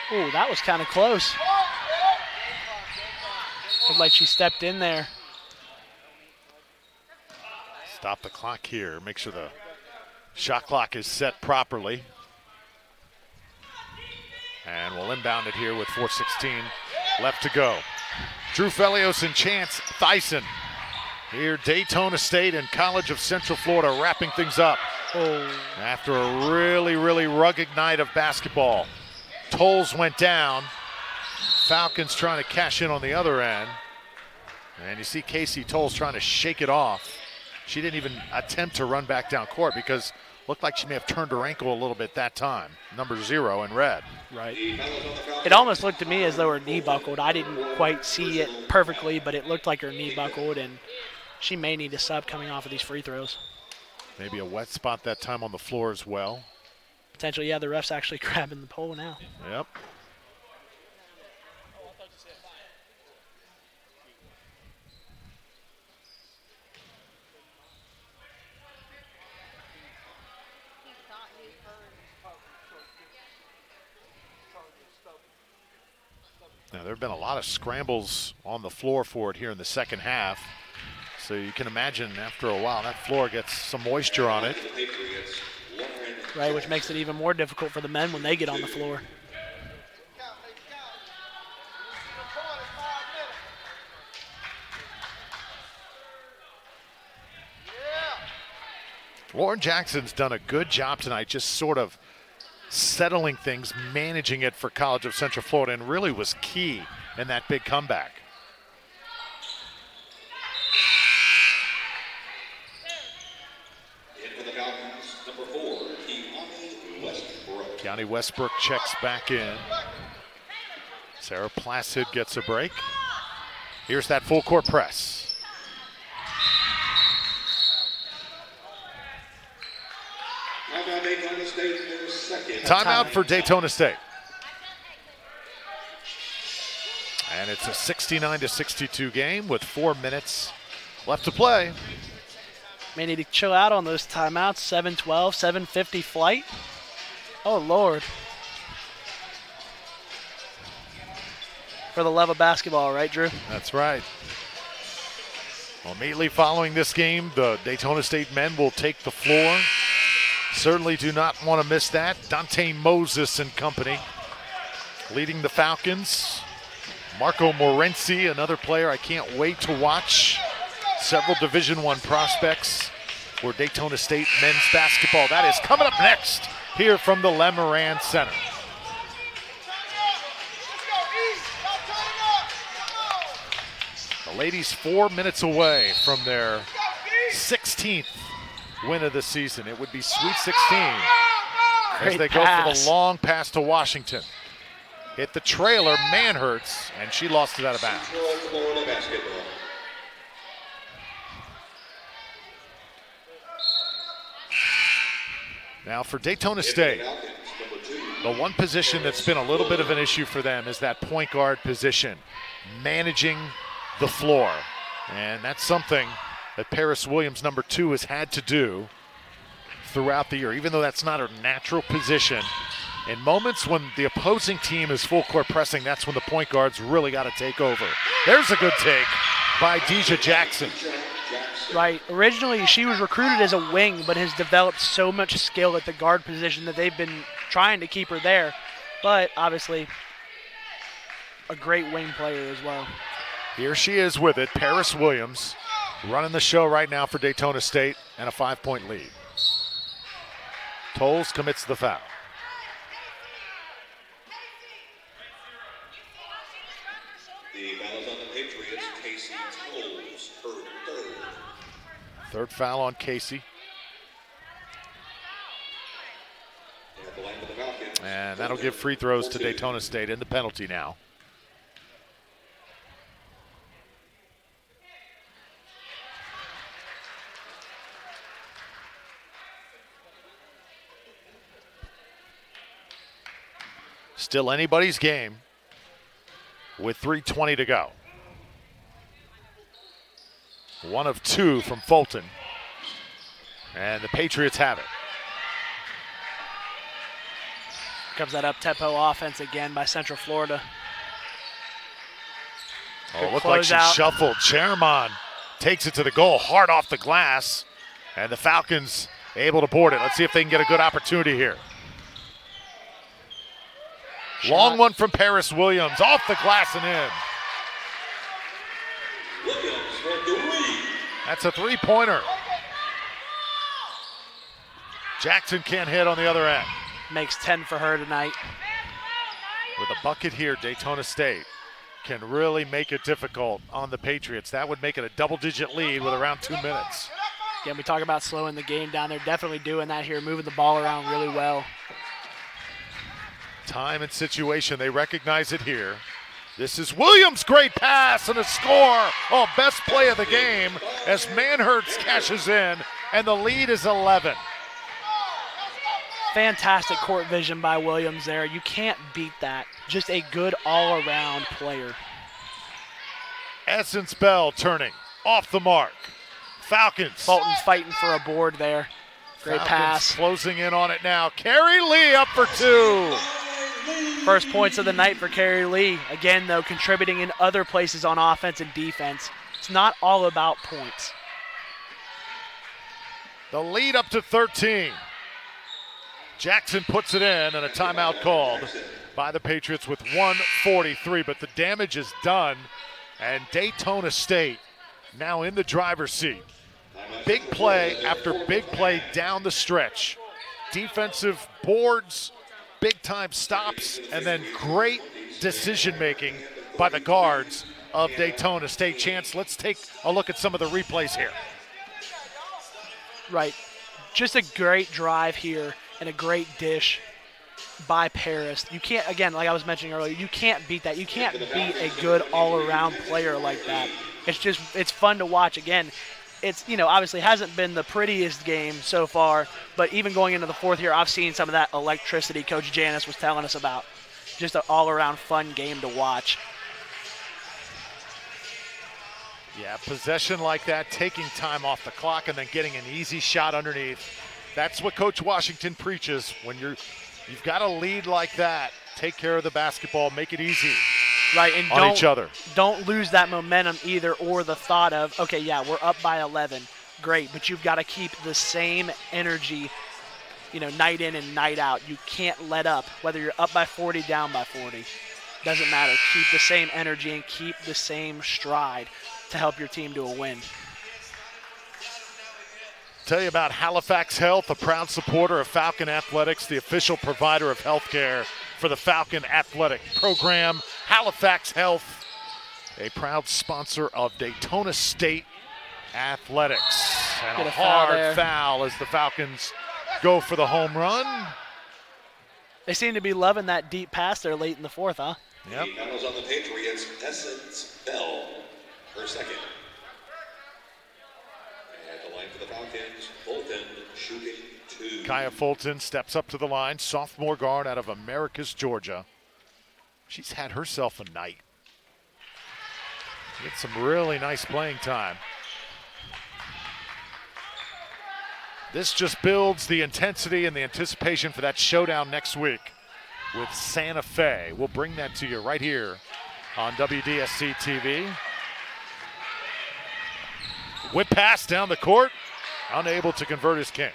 Ooh, that was kind of close. Looked like she stepped in there. Stop the clock here. Make sure the shot clock is set properly. And we'll inbound it here with 4:16 left to go. Drew Felios and Chance Thyssen. Here, Daytona State and College of Central Florida wrapping things up. After a really, really rugged night of basketball. Tolles went down. Falcons trying to cash in on the other end. And you see Casey Tolles trying to shake it off. She didn't even attempt to run back down court because looked like she may have turned her ankle a little bit that time. Number 0 in red. Right. It almost looked to me as though her knee buckled. I didn't quite see it perfectly, but it looked like her knee buckled, and she may need to sub coming off of these free throws. Maybe a wet spot that time on the floor as well. Potentially, yeah, the ref's actually grabbing the pole now. Yep. Now, there have been a lot of scrambles on the floor for it here in the second half. So you can imagine after a while that floor gets some moisture on it. Right, which makes it even more difficult for the men when they get on the floor. Lauren Jackson's done a good job tonight, just sort of settling things, managing it for College of Central Florida, and really was key in that big comeback. Keani Westbrook checks back in. Sarah Placid gets a break. Here's that full court press. Timeout for Daytona State. And it's a 69-62 game with 4 minutes left to play. May need to chill out on those timeouts. 7:12, 7:50 flight. Oh, Lord. For the love of basketball, right, Drew? That's right. Well, immediately following this game, the Daytona State men will take the floor. Certainly do not want to miss that. Dante Moses and company leading the Falcons. Marco Morenci, another player I can't wait to watch. Several Division I prospects for Daytona State men's basketball. That is coming up next here from the Lemerand Center. The ladies 4 minutes away from their 16th win of the season. It would be Sweet 16 as they go for the long pass to Washington. Hit the trailer, Manhertz, and she lost it out of bounds. Now for Daytona State, the one position that's been a little bit of an issue for them is that point guard position, managing the floor. And that's something that Paris Williams, number 2, has had to do throughout the year, even though that's not her natural position. In moments when the opposing team is full court pressing, that's when the point guards really got to take over. There's a good take by Deja Jackson. Right. Originally, she was recruited as a wing, but has developed so much skill at the guard position that they've been trying to keep her there. But obviously, a great wing player as well. Here she is with it, Paris Williams, running the show right now for Daytona State, and a 5-point lead. Tolles commits the foul. The foul is on the Patriots. Casey Tolles, her third. Third foul on Casey. At the line for the Falcons. And that'll give free throws to Daytona State in the penalty now. Still anybody's game with 3:20 to go. 1 of 2 from Fulton. And the Patriots have it. Comes that up-tempo offense again by Central Florida. Oh, looked like she shuffled. Chairman takes it to the goal, hard off the glass. And the Falcons able to board it. Let's see if they can get a good opportunity here. Long one from Paris Williams, off the glass and in. Williams for 3. That's a 3-pointer. Jackson can't hit on the other end. Makes 10 for her tonight. With a bucket here, Daytona State can really make it difficult on the Patriots. That would make it a double-digit lead with around 2 minutes. Again, we talk about slowing the game down. They're definitely doing that here, moving the ball around really well. Time and situation, they recognize it here. This is Williams' great pass and a score. Oh, best play of the game as Manhertz cashes in, and the lead is 11. Fantastic court vision by Williams there. You can't beat that. Just a good all-around player. Essence Bell turning off the mark. Falcons. Fulton fighting for a board there. Great Falcons pass. Closing in on it now. Carrie Lee up for 2. First points of the night for Carrie Lee. Again, though, contributing in other places on offense and defense. It's not all about points. The lead up to 13. Jackson puts it in, and a timeout called by the Patriots with 1:43, but the damage is done, and Daytona State now in the driver's seat. Big play after big play down the stretch. Defensive boards, big-time stops, and then great decision-making by the guards of Daytona State. Chance, let's take a look at some of the replays here. Right. Just a great drive here and a great dish by Paris. You can't, again, like I was mentioning earlier, you can't beat that. You can't beat a good all-around player like that. It's fun to watch. Again, it's, obviously hasn't been the prettiest game so far, but even going into the fourth here, I've seen some of that electricity Coach Janice was telling us about. Just an all-around fun game to watch. Yeah, possession like that, taking time off the clock and then getting an easy shot underneath. That's what Coach Washington preaches. When you've got a lead like that, take care of the basketball, make it easy. Right, and on each other. Don't lose that momentum either, or the thought of, okay, yeah, we're up by 11. Great, but you've got to keep the same energy, night in and night out. You can't let up, whether you're up by 40, down by 40. Doesn't matter. Keep the same energy and keep the same stride to help your team to a win. Tell you about Halifax Health, a proud supporter of Falcon Athletics, the official provider of healthcare for the Falcon Athletic Program. Halifax Health, a proud sponsor of Daytona State Athletics. And a hard foul as the Falcons go for the home run. They seem to be loving that deep pass there late in the fourth, huh? Yep. The foul's on the Patriots. Essence Bell, her second. At the line for the Falcons, Fulton shooting 2. Kaya Fulton steps up to the line, sophomore guard out of Americus, Georgia. She's had herself a night. Get some really nice playing time. This just builds the intensity and the anticipation for that showdown next week with Santa Fe. We'll bring that to you right here on WDSC TV. Whip pass down the court, unable to convert his King.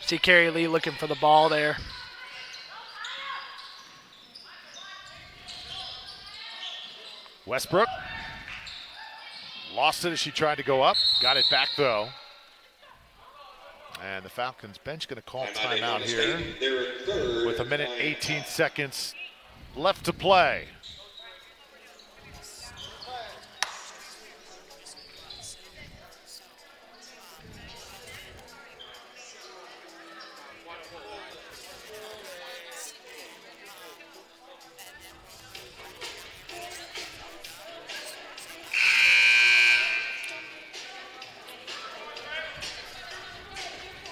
See Carrie Lee looking for the ball there. Westbrook lost it as she tried to go up. Got it back though. And the Falcons bench going to call timeout here with 1:18 left to play.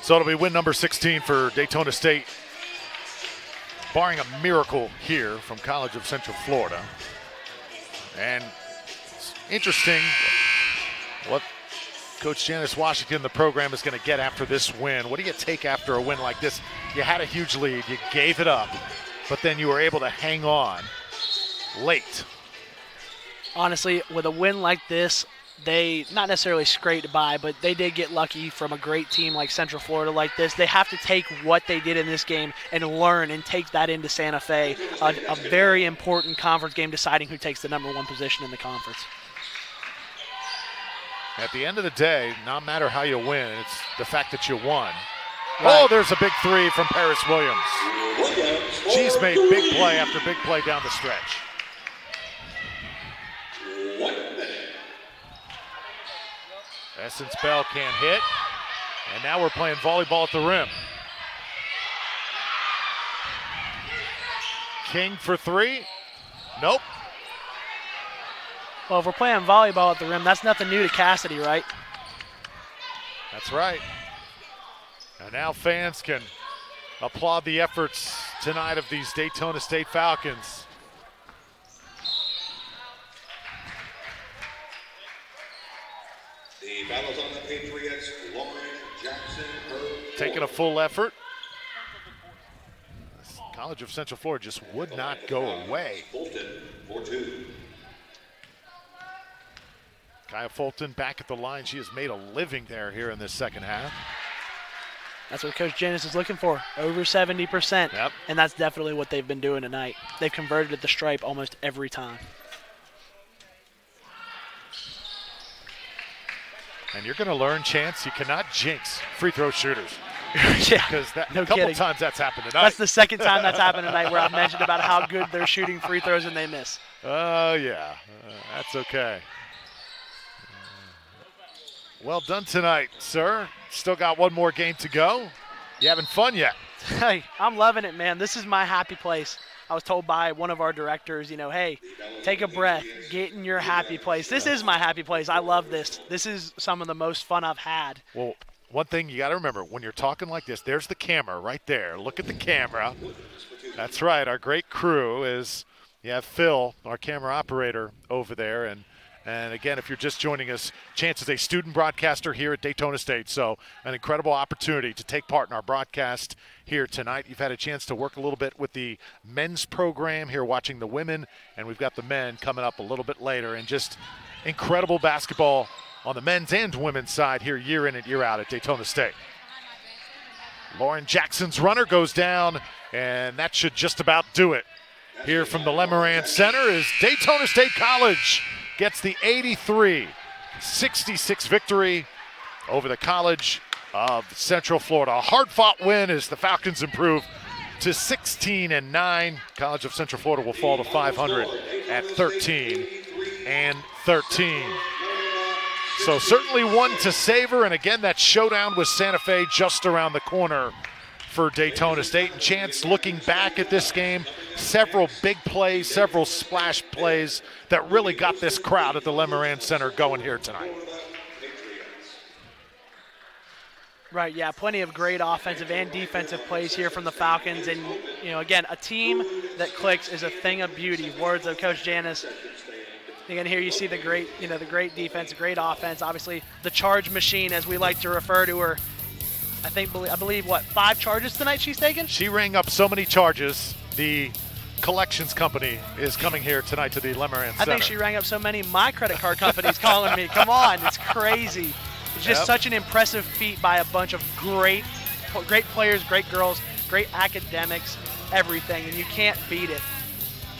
So it'll be win number 16 for Daytona State, barring a miracle here from College of Central Florida. And it's interesting what Coach Janice Washington, the program, is going to get after this win. What do you take after a win like this? You had a huge lead, you gave it up, but then you were able to hang on late. Honestly, with a win like this, they not necessarily scraped by, but they did get lucky from a great team like Central Florida like this. They have to take what they did in this game and learn and take that into Santa Fe, a very important conference game deciding who takes the #1 position in the conference. At the end of the day, no matter how you win, it's the fact that you won. Right. Oh, there's a big three from Paris Williams. She's made big play after big play down the stretch. Essence Bell can't hit, and now we're playing volleyball at the rim. King for three. Nope. Well, if we're playing volleyball at the rim, that's nothing new to Cassidy, right? That's right. And now fans can applaud the efforts tonight of these Daytona State Falcons. The battles on the Patriots, Lemerand, Jackson, taking a full effort. College of Central Florida just would not go away. Fulton, 4-2. Kaya Fulton back at the line. She has made a living there here in this second half. That's what Coach Janice is looking for, over 70%. Yep. And that's definitely what they've been doing tonight. They've converted at the stripe almost every time. And you're going to learn, Chance, you cannot jinx free throw shooters. Yeah, because no a couple kidding. times that's happened tonight. That's the second time that's happened tonight where I've mentioned about how good they're shooting free throws and they miss. Oh, yeah. That's okay. Well done tonight, sir. Still got one more game to go. You having fun yet? Hey, I'm loving it, man. This is my happy place. I was told by one of our directors, hey, take a breath, get in your happy place. This is my happy place. I love this. This is some of the most fun I've had. Well, one thing you got to remember, when you're talking like this, there's the camera right there. Look at the camera. That's right. Our great crew is, you have Phil, our camera operator, over there. And again, if you're just joining us, Chance is a student broadcaster here at Daytona State, so an incredible opportunity to take part in our broadcast here tonight. You've had a chance to work a little bit with the men's program here, watching the women, and we've got the men coming up a little bit later, and just incredible basketball on the men's and women's side here year in and year out at Daytona State. Lauren Jackson's runner goes down, and that should just about do it. Here from the Lemerand Center is Daytona State College. Gets the 83-66 victory over the College of Central Florida. A hard-fought win as the Falcons improve to 16-9. College of Central Florida will fall to 500 at 13-13. So certainly one to savor, and again, that showdown with Santa Fe just around the corner for Daytona State. And Chance, looking back at this game, several big plays, several splash plays that really got this crowd at the Lemerand Center going here tonight. Right, yeah, plenty of great offensive and defensive plays here from the Falcons. And, again, a team that clicks is a thing of beauty. Words of Coach Janice. Again, here you see the great defense, great offense. Obviously, the charge machine, as we like to refer to her. I believe, 5 charges tonight she's taken? She rang up so many charges. The collections company is coming here tonight to the Lemerand Center. I think she rang up so many my credit card companies calling me. Come on, it's crazy. It's just such an impressive feat by a bunch of great players, great girls, great academics, everything, and you can't beat it.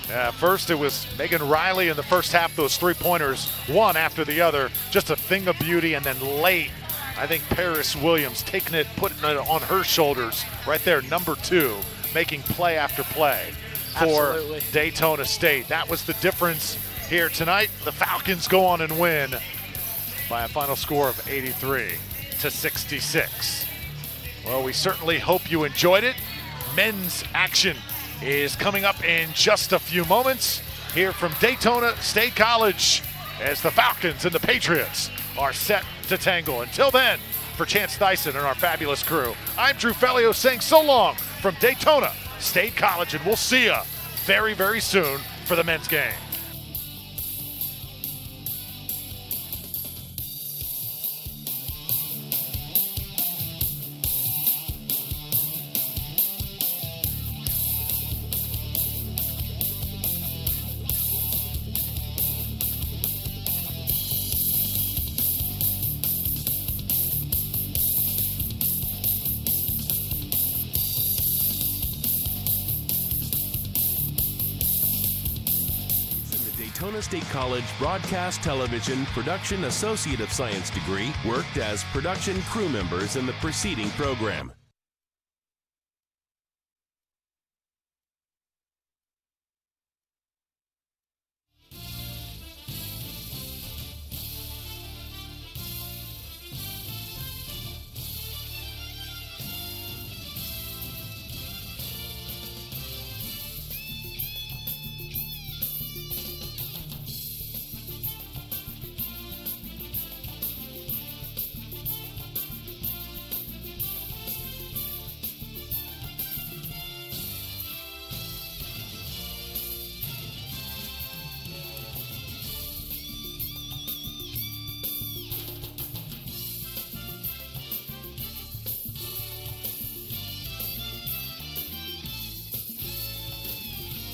Yeah, first it was Megan Riley in the first half, those three-pointers, one after the other, just a thing of beauty, and then late, I think Paris Williams taking it, putting it on her shoulders, right there, number 2, making play after play for Absolutely. Daytona State. That was the difference here tonight. The Falcons go on and win by a final score of 83-66. Well, we certainly hope you enjoyed it. Men's action is coming up in just a few moments here from Daytona State College as the Falcons and the Patriots are set to tangle. Until then, for Chance Dyson and our fabulous crew, I'm Drew Fellio saying so long from Daytona State College, and we'll see you very, very soon for the men's game. Daytona State College Broadcast Television Production Associate of Science degree, worked as production crew members in the preceding program.